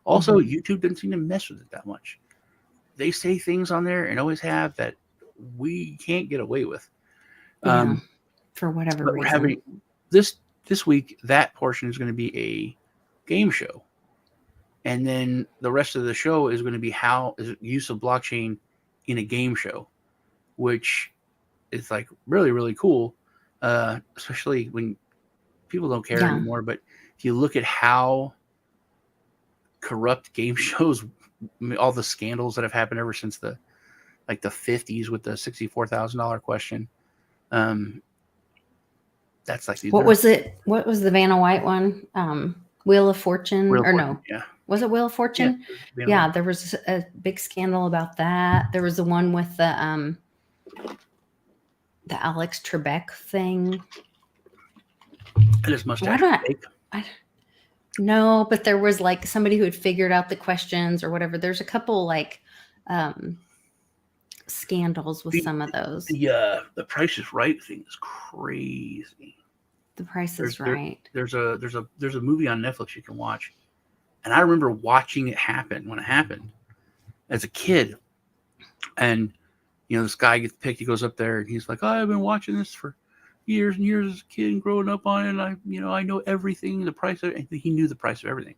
Also, YouTube doesn't seem to mess with it that much. They say things on there and always have that we can't get away with. For whatever but reason. We're having this week, that portion is going to be a game show. And then the rest of the show is going to be how is use of blockchain in a game show, which is like really, really cool. Especially when people don't care anymore. But if you look at how corrupt game shows, all the scandals that have happened ever since the 50s with the $64,000 question. That's like what was it? What was the Vanna White one? Wheel of Fortune Yeah. Was it Wheel of Fortune? Yeah, there was a big scandal about that. There was the one with the Alex Trebek thing. His mustache. No, but there was like somebody who had figured out the questions or whatever. There's a couple like scandals with some of those. The Price is Right thing is crazy. The Price is Right. There's a movie on Netflix you can watch, and I remember watching it happen when it happened as a kid. And this guy gets picked. He goes up there and he's like, oh, I've been watching this for years and years as a kid and growing up on it. And I know everything. The price of he knew the price of everything.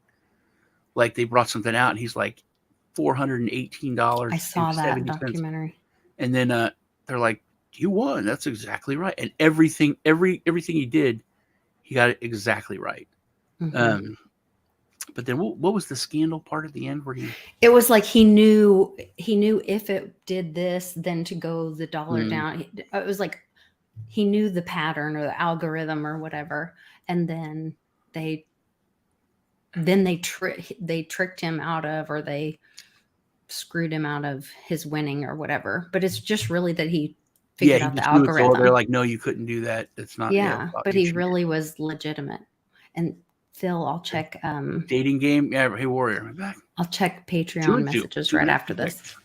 Like they brought something out and he's like $418. I saw that documentary. And then they're like, you won. That's exactly right. And everything he did, he got it exactly right. But then what was the scandal part at the end where it was like he knew if it did this, then to go the dollar down. It was like he knew the pattern or the algorithm or whatever. And then they tricked him out of, or they screwed him out of his winning or whatever. But it's just really that he figured out the algorithm. They're like, no, you couldn't do that. It's not. Yeah, but he really was legitimate. And Phil, I'll check. Dating game. Yeah, hey Warrior, am I back? I'll check Patreon messages right after this.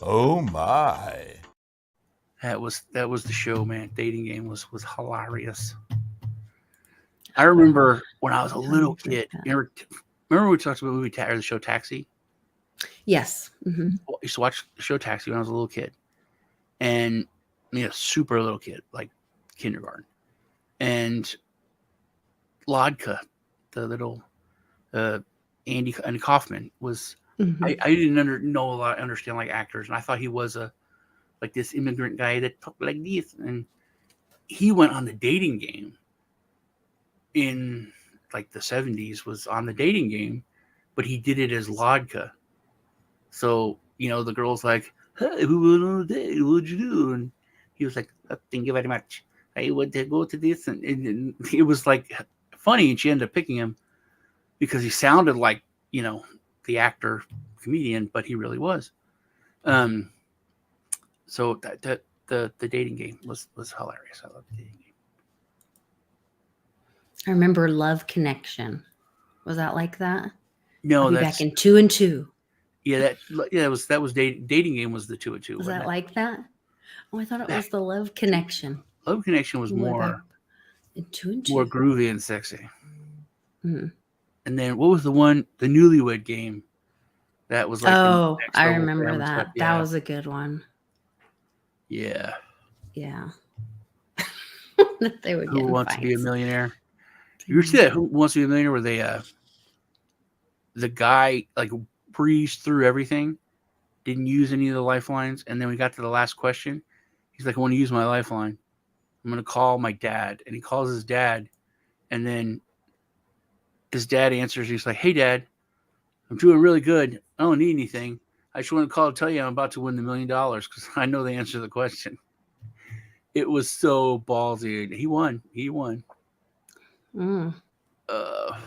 Oh my! That was the show, man. Dating game was hilarious. I remember when I was a little kid. Remember we talked about the show Taxi? Yes. Mm-hmm. I used to watch the show Taxi when I was a little kid, and a super little kid, like kindergarten, and Lodka, the little Andy Kaufman was. I didn't understand like actors, and I thought he was like this immigrant guy that talked like this, and he went on the dating game in like the 70s, was on the dating game, but he did it as Lodka. So the girl's like, hey, we went on a date, what'd you do? And he was like, thank you very much, I want to go to this, and it was like funny, and she ended up picking him because he sounded like the actor comedian, but he really was. So that the dating game was hilarious. I love the dating game. I remember Love Connection. Was that like that? No, that's back in 2 and 2. Yeah, that was dating game was the 2 and 2. Was that like that? Oh, I thought it was the Love Connection. Love Connection was more 2 and 2. More groovy and sexy. Mm-hmm. And then what was the one, the Newlywed Game? That was like I remember that. Yeah. That was a good one. Yeah. Yeah. They would Who Wants to Be a Millionaire? You see that Who Wants to Be a Millionaire where they the guy like breezed through everything didn't use any of the lifelines. And then we got to the last question. He's like, I want to use my lifeline. I'm going to call my dad. And he calls his dad. And then his dad answers. He's like, hey, Dad, I'm doing really good. I don't need anything. I just want to call to tell you I'm about to win the $1 million because I know the answer to the question. It was so ballsy. He won. Mm, Uh,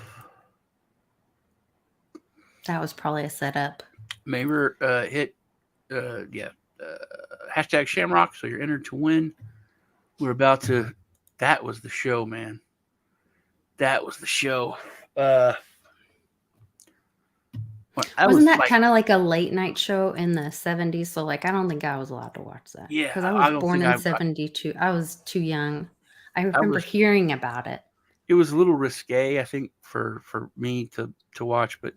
that was probably a setup. Maybe hit, hashtag Shamrock. So you're entered to win. We're about to. That was the show, man. That was the show. Wasn't that kind of like a late night show in the 70s? So like, I don't think I was allowed to watch that. Yeah, because I was born in 72. I was too young. I remember hearing about it. It was a little risque, I think, for me to watch, but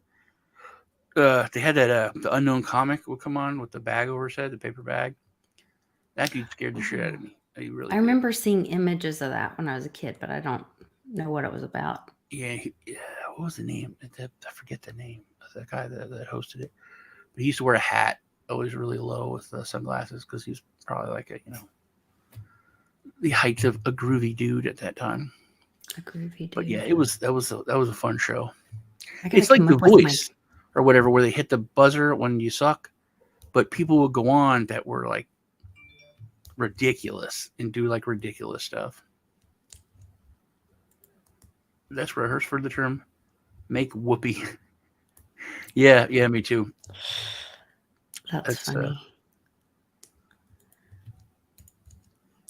they had that the Unknown Comic would come on with the bag over his head, the paper bag. That dude scared the shit out of me. I remember seeing images of that when I was a kid, but I don't know what it was about. Yeah. What was the name? I forget the name of the guy that hosted it. But he used to wear a hat, always really low with sunglasses, because he was probably like the height of a groovy dude at that time. A groovy dude. But yeah, that was a fun show. It's like The Voice or whatever, where they hit the buzzer when you suck, but people would go on that were like ridiculous and do like ridiculous stuff. That's rehearsed for the term make whoopee. yeah, me too. That's funny.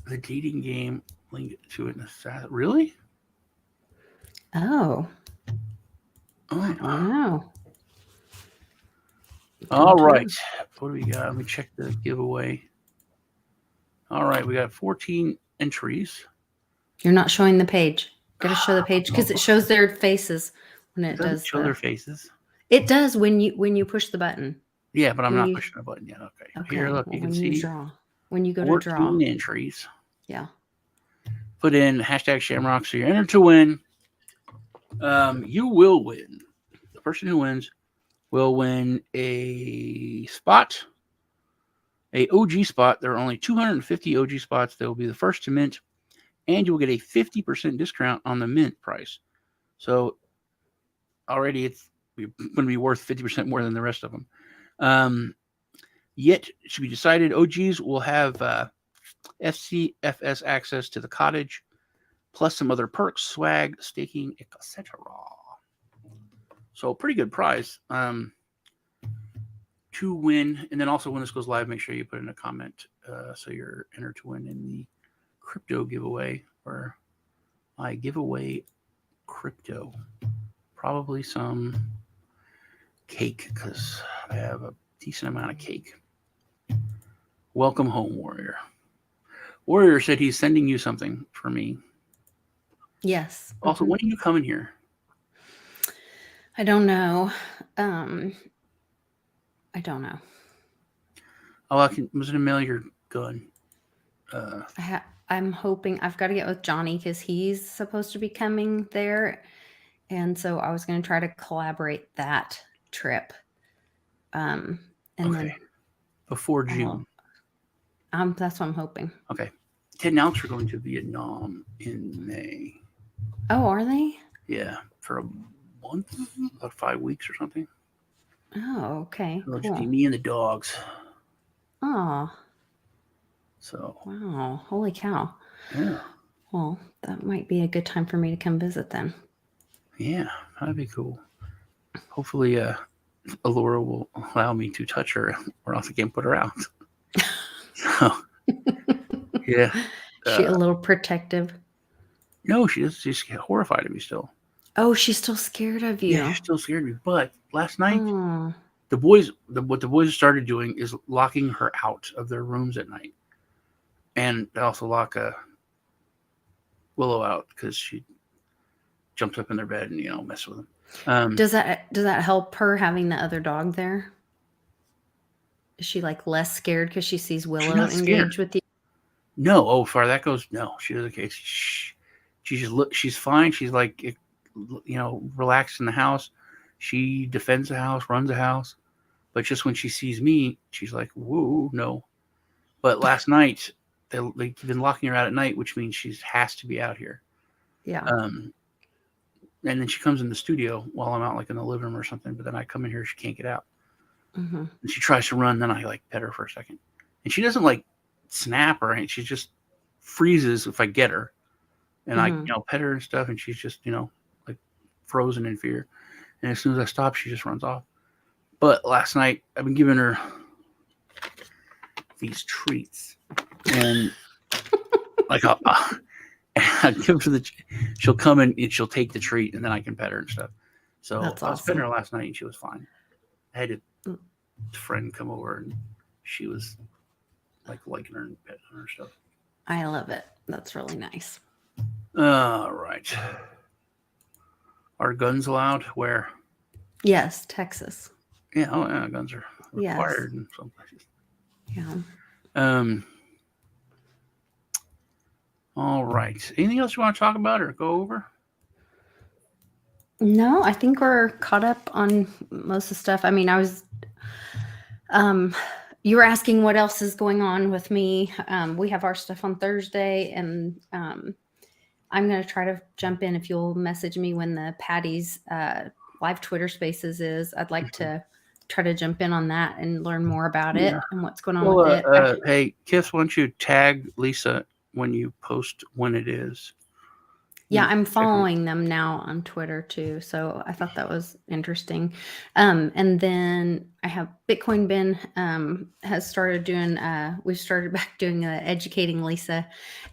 The dating game link to it in the really? Oh. I don't know. All right. What do we got? Let me check the giveaway. All right, we got 14 entries. You're not showing the page. Got to show the page because it shows their faces when it does show their faces. It does when you push the button. Yeah, but I'm not pushing the button yet. Okay. Here, look, you can see. When you go to draw. 14 entries. Yeah. Put in hashtag Shamrock, so you're entered to win. You will win. The person who wins will win a spot, a OG spot. There are only 250 OG spots. They will be the first to mint, and you will get a 50% discount on the mint price. So already it's going to be worth 50% more than the rest of them. Yet, it should be decided, OGs will have FCFS access to the cottage, plus some other perks, swag, staking, etc. So pretty good prize to win. And then also when this goes live, make sure you put in a comment so you're entered to win in the crypto giveaway, where I give away crypto. Probably some cake, because I have a decent amount of cake. Welcome home, Warrior. Warrior said he's sending you something for me. Yes. Also, when are you coming here? I don't know. I don't know. Oh, I was going to mail your gun. I'm hoping I've got to get with Johnny because he's supposed to be coming there. And so I was going to try to collaborate that trip. And then before June. That's what I'm hoping. Okay. Ted and Alex are going to Vietnam in May. Oh, are they? Yeah, for a month, about 5 weeks or something. Oh, okay. So it'll just be me and the dogs. Oh. So. Wow. Holy cow. Yeah. Well, that might be a good time for me to come visit then. Yeah, that'd be cool. Hopefully, Allura will allow me to touch her, or else I can't put her out. So, yeah. She a little protective? No, she's horrified of me still. Oh, she's still scared of you. Yeah, she's still scared of me. But last night, the boys, what the boys started doing is locking her out of their rooms at night, and they also lock Willow out because she jumps up in their bed and mess with them. Does that help her having the other dog there? Is she like less scared because she sees Willow engage with you? No. Oh, far that goes. No, she doesn't. She's fine. She's like, relaxed in the house. She defends the house, runs the house, But just when she sees me, she's like, whoa, no. But last night, they've been locking her out at night, which means she has to be out here. Yeah. And then she comes in the studio while I'm out like in the living room or something. But then I come in here, she can't get out. Mm-hmm. And she tries to run. Then I like pet her for a second. And she doesn't like snap or anything. She just freezes if I get her. And I, pet her and stuff. And she's just, like frozen in fear. And as soon as I stop, she just runs off. But last night, I've been giving her these treats. And like, I give her she'll come in and she'll take the treat and then I can pet her and stuff. So That's I was awesome. petting her last night and she was fine. I had a friend come over and she was like liking her and petting her and stuff. I love it. That's really nice. All right. Are guns allowed? Where? Yes, Texas. Yeah, guns are required in some places. Yeah. All right. Anything else you want to talk about or go over? No, I think we're caught up on most of the stuff. I mean, you were asking what else is going on with me. We have our stuff on Thursday, and I'm going to try to jump in if you'll message me when the Patty's live Twitter Spaces is. I'd like to try to jump in on that and learn more about it and what's going on with it. Hey, Kiss, why don't you tag Lisa when you post when it is? Yeah, I'm following them now on Twitter too. So I thought that was interesting. And then I have Bitcoin Ben has started doing, we've started back doing Educating Lisa.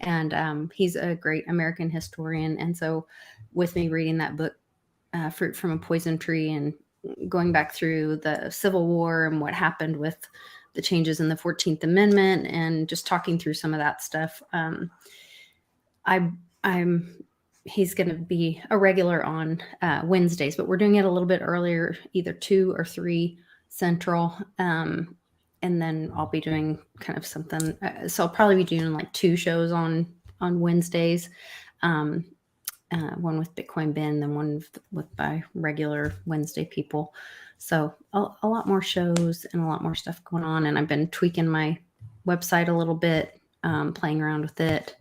And he's a great American historian. And so with me reading that book, Fruit from a Poison Tree, and going back through the Civil War and what happened with the changes in the 14th Amendment and just talking through some of that stuff. He's going to be a regular on Wednesdays, but we're doing it a little bit earlier, either 2 or 3 Central. And then I'll be doing kind of something. So I'll probably be doing like 2 shows on Wednesdays. One with Bitcoin Ben, then one with my regular Wednesday people. So a lot more shows and a lot more stuff going on. And I've been tweaking my website a little bit, playing around with it.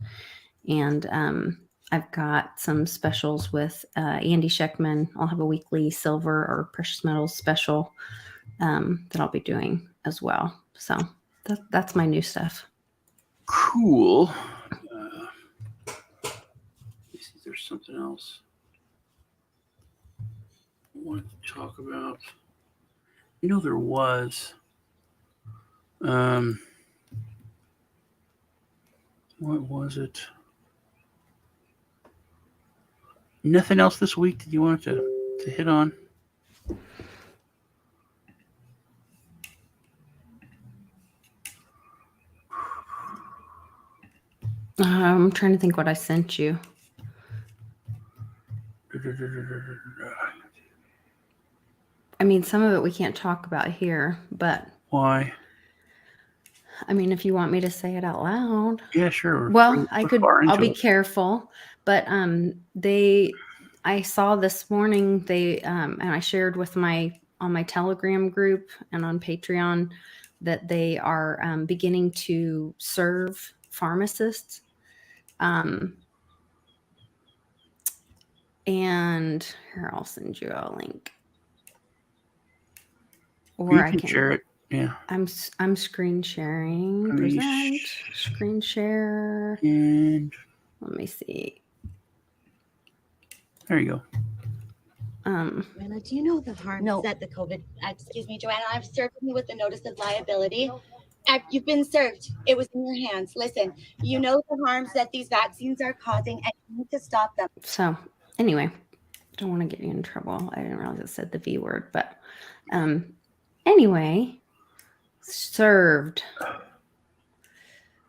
And I've got some specials with Andy Scheckman. I'll have a weekly silver or precious metals special that I'll be doing as well. So that's my new stuff. Cool. Let's see if there's something else I wanted to talk about. There was. What was it? Nothing else this week that you wanted to hit on? I'm trying to think what I sent you. I mean, some of it we can't talk about here, but why? I mean, if you want me to say it out loud. Yeah, sure. Well, I'll be careful, but I saw this morning and I shared with on my Telegram group and on Patreon that they are beginning to serve pharmacists. And here, I'll send you a link. Or I can share it. Yeah. I'm screen sharing. Present. Screen share. And let me see. There you go. Joanna, do you know the harm that the COVID? Excuse me, Joanna. I've served you with the notice of liability. You've been served. It was in your hands. Listen, you know the harms that these vaccines are causing, and you need to stop them. So, anyway, don't want to get you in trouble. I didn't realize it said the V word, but anyway, served.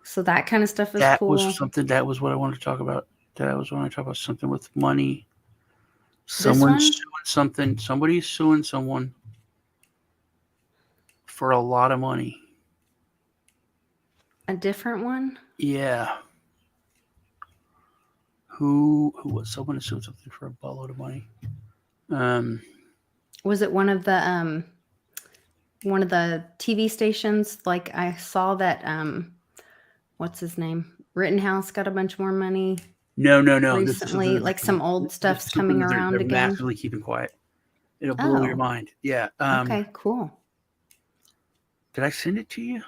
So that kind of stuff is cool. That was what I wanted to talk about. That was when I talked about something with money. Someone's suing something. Somebody's suing someone for a lot of money. A different one? Yeah. Who was someone sued something for a buttload of money? Was it one of the one of the TV stations. Like I saw that what's his name? Rittenhouse got a bunch more money No. recently. Like some old stuff's coming around they're again. massively keeping quiet. It'll blow your Oh, mind. Yeah. okay, cool. Did I send it to you?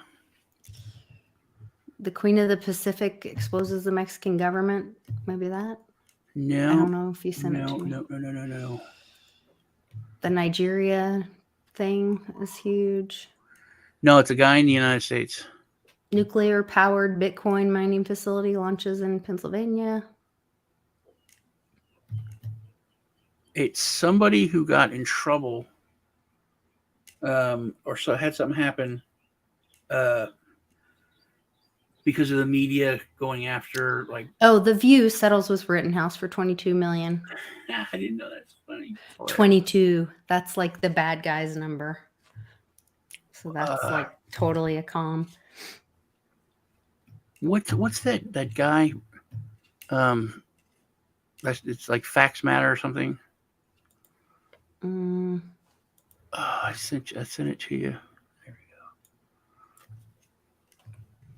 The Queen of the Pacific exposes the Mexican government. Maybe that. No. I don't know if you sent it to me. No. The Nigeria thing is huge. No, it's a guy in the United States. Nuclear powered Bitcoin mining facility launches in Pennsylvania. It's somebody who got in trouble, or so had something happen, because of the media going after, like. Oh, The View settles with Rittenhouse for $22 million. I didn't know that's funny. 22. That's like the bad guy's number. So that's like totally a calm. What's that guy? It's like Facts Matter or something. Oh, I sent it to you. There we go.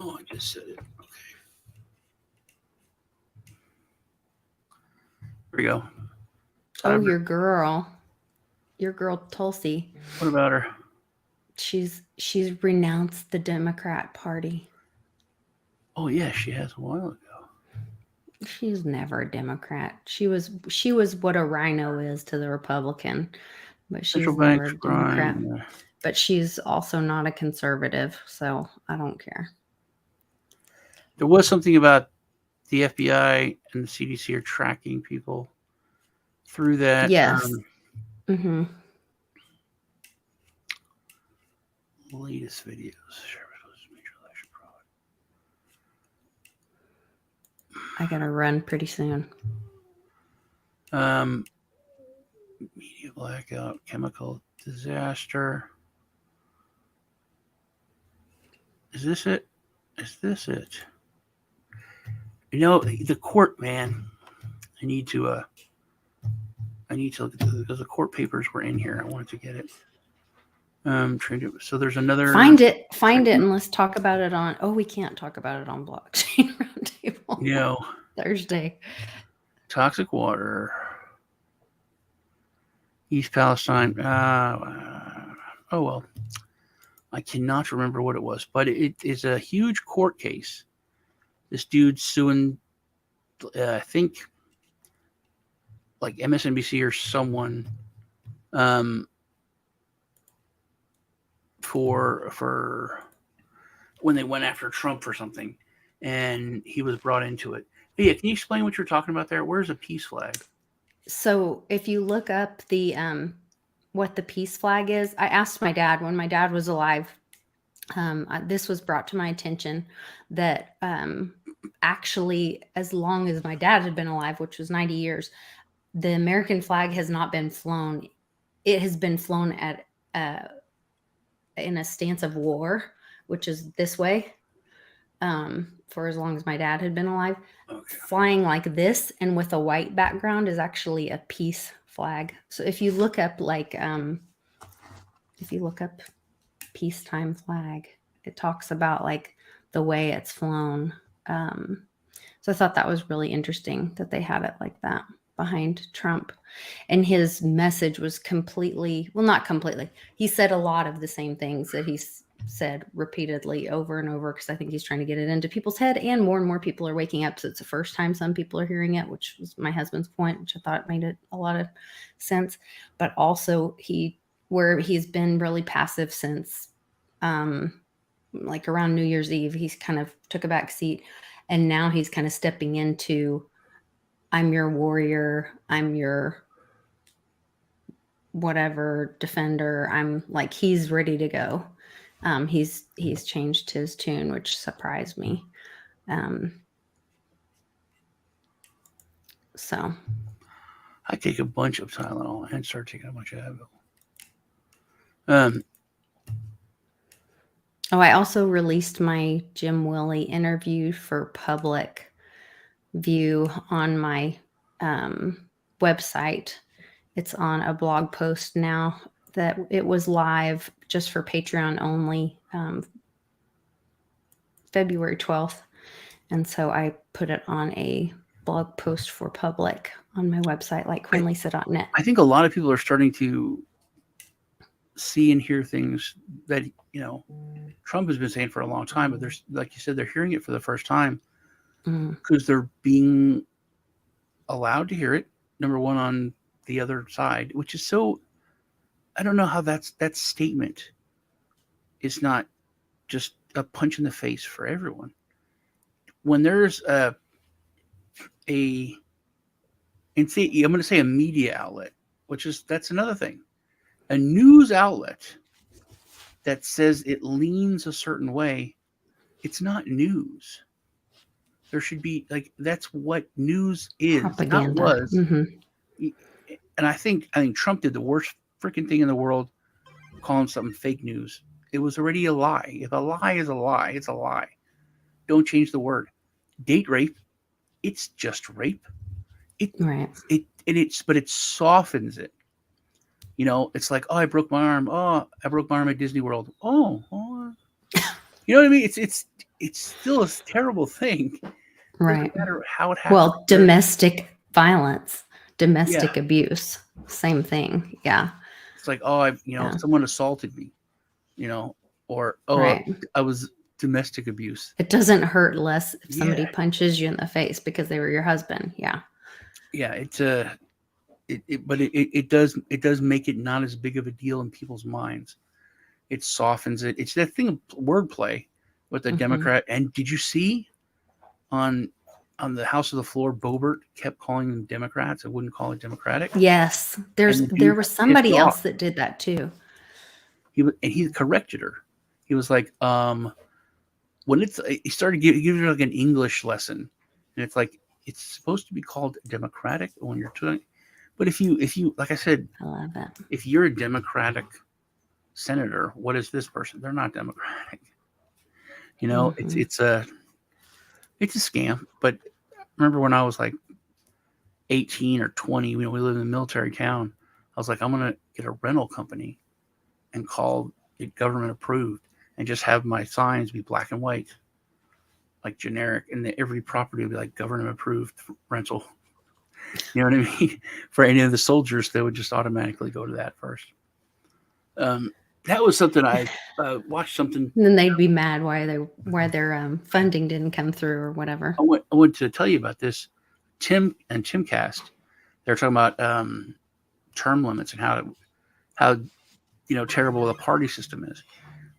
Oh, I just said it. Okay. Here we go. Oh, your girl Tulsi. What about her? She's renounced the Democrat Party. Oh yeah, she has a while ago. She's never a Democrat. She was what a rhino is to the Republican, but she's never a Democrat. But she's also not a conservative, so I don't care. There was something about the FBI and the CDC are tracking people through that. Yes. Latest videos. I gotta run pretty soon. Media blackout, chemical disaster. Is this it? You know, the court, man. I need to look at because the court papers were in here. I wanted to get it. So there's another. Find it, and let's talk about it on. Oh, we can't talk about it on Blockchain Roundtable. No. Thursday. Toxic water. East Palestine. Oh well. I cannot remember what it was, but it is a huge court case. This dude's suing, I think, like MSNBC or someone, for when they went after Trump for something, and he was brought into it. But yeah, can you explain what you're talking about there? Where's a peace flag? So if you look up the what the peace flag is, I asked my dad when my dad was alive. This was brought to my attention that actually, as long as my dad had been alive, which was 90 years, the American flag has not been flown. It has been flown at in a stance of war, which is this way, for as long as my dad had been alive. Okay. Flying like this and with a white background is actually a peace flag. So if you look up peacetime flag, it talks about like the way it's flown. So I thought that was really interesting that they had it like that behind Trump. And his message was not completely. He said a lot of the same things that he's said repeatedly over and over, because I think he's trying to get it into people's head, and more people are waking up. So it's the first time some people are hearing it, which was my husband's point, which I thought made it a lot of sense. But also he's been really passive since like around New Year's Eve. He's kind of took a back seat, and now he's kind of stepping into, I'm your warrior, I'm your whatever defender. I'm like, he's ready to go. He's changed his tune, which surprised me. So I take a bunch of Tylenol and start taking a bunch of Advil. I also released my Jim Willie interview for public view on my website. It's on a blog post now that it was live just for Patreon only, February 12th. And so I put it on a blog post for public on my website, like queenlisa.net. I think a lot of people are starting to see and hear things that, Trump has been saying for a long time, but there's, like you said, they're hearing it for the first time because they're being allowed to hear it. Number one, on the other side, which is so, I don't know how that statement is not just a punch in the face for everyone. When there's I'm going to say a media outlet, that's another thing. A news outlet that says it leans a certain way, it's not news. There should be, like, that's what news is. Propaganda. Not was. And I think Trump did the worst freaking thing in the world, calling something fake news. It was already a lie. If a lie is a lie, it's a lie. Don't change the word. Date rape, it's just rape. But it softens it. It's like, oh, I broke my arm. Oh, I broke my arm at Disney World. Oh. You know what I mean? It's still a terrible thing. Right. No matter how it happens. Well, domestic violence, domestic abuse, same thing. Yeah. It's like, oh, someone assaulted me, or, oh, I was domestic abuse. It doesn't hurt less if somebody punches you in the face because they were your husband. Yeah. Yeah. But it does make it not as big of a deal in people's minds. It softens it. It's that thing of wordplay with the Democrat. And did you see on the House of the Floor, Boebert kept calling them Democrats and wouldn't call it Democratic? Yes. There was somebody else that did that too. He corrected her. He was like, when he started giving her like an English lesson, and it's like, it's supposed to be called Democratic when you're doing. But if you, like I said, I love it. If you're a Democratic senator, what is this person? They're not Democratic. It's a scam. But remember when I was like 18 or 20, we lived in a military town. I was like, I'm gonna get a rental company and call it government approved, and just have my signs be black and white, like generic, and every property would be like government approved rental. You know what I mean? For any of the soldiers, they would just automatically go to that first. That was something I watched something. And then they'd be mad why their funding didn't come through or whatever. I want to tell you about this. Timcast, they're talking about term limits and how terrible the party system is.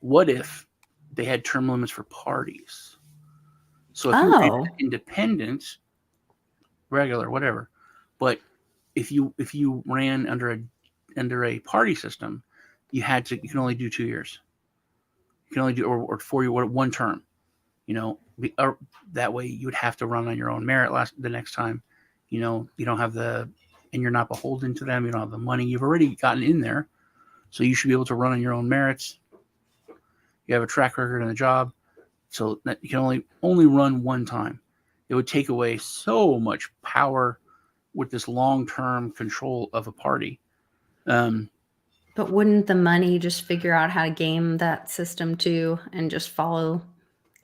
What if they had term limits for parties? So if you're independent, regular, whatever, but if you ran under a party system, you can only do 2 years. You can only do or 4 year, one term. That way you would have to run on your own merit the next time. You don't have and you're not beholden to them. You don't have the money. You've already gotten in there, so you should be able to run on your own merits. You have a track record in the job, so that you can only run one time. It would take away so much power with this long-term control of a party. But wouldn't the money just figure out how to game that system too, and just follow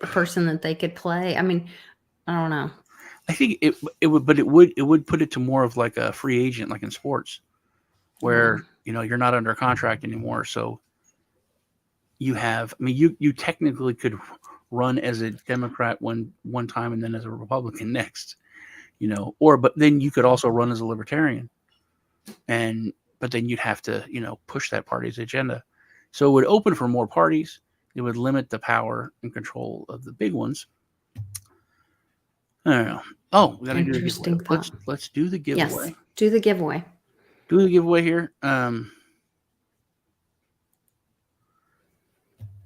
the person that they could play? I mean, I don't know. I think it would, but it would put it to more of like a free agent, like in sports, where you're not under contract anymore. So you technically could run as a Democrat one time and then as a Republican next, but then you could also run as a Libertarian, but then you'd have to, push that party's agenda. So it would open for more parties. It would limit the power and control of the big ones. I don't know. Oh, we got to do the giveaway. Let's do the giveaway. Yes, do the giveaway. Do the giveaway here.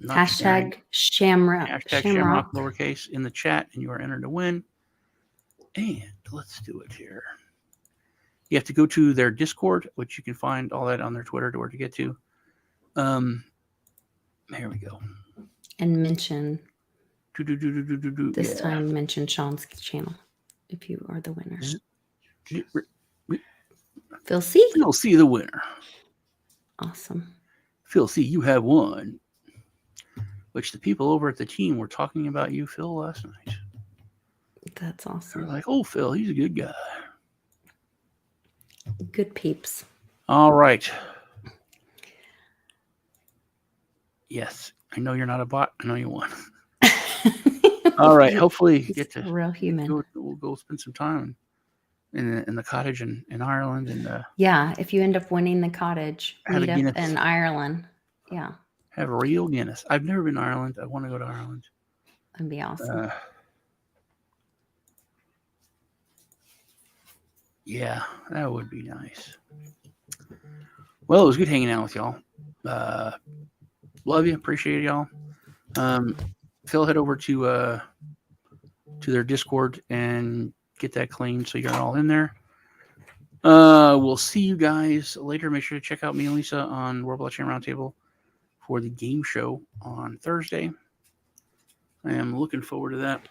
Hashtag Shamrock. Hashtag Shamrock lowercase in the chat, and you are entered to win. And let's do it here. You have to go to their Discord, which you can find all that on their Twitter to where to get to. Here we go. And mention. This time, mention Sean's channel if you are the winner. Phil C. Phil C, the winner. Awesome. Phil C, you have won. Which the people over at the team were talking about you, Phil, last night. That's awesome. They're like, oh, Phil, he's a good guy. Good peeps. All right. Yes, I know you're not a bot. I know you won. All right. Hopefully, you get to real human. We'll go spend some time in the cottage in Ireland. And yeah, if you end up winning the cottage, meet up in Ireland. Yeah. Have a real Guinness. I've never been to Ireland. I want to go to Ireland. That'd be awesome. Yeah, that would be nice. Well, it was good hanging out with y'all. Love you. Appreciate y'all. Phil, head over to their Discord and get that claimed so you're all in there. We'll see you guys later. Make sure to check out me and Lisa on World Blockchain Roundtable for the game show on Thursday. I am looking forward to that.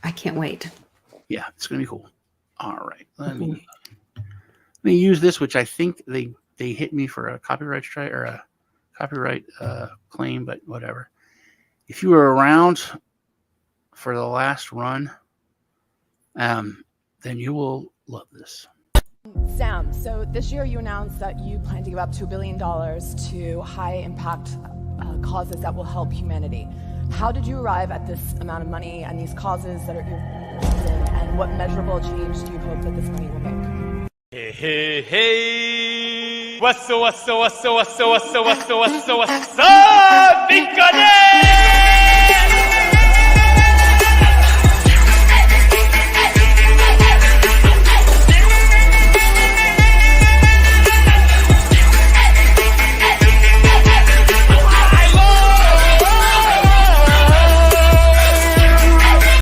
I can't wait. Yeah, it's going to be cool. All right. Let me use this, which I think they hit me for a copyright strike or a copyright claim, but whatever. If you were around for the last run, then you will love this. Sam, so this year you announced that you plan to give up $2 billion to high-impact causes that will help humanity. How did you arrive at this amount of money and these causes that you're interested in, and what measurable change do you hope that this money will make? Hey, hey, hey! What's up, Big Gun?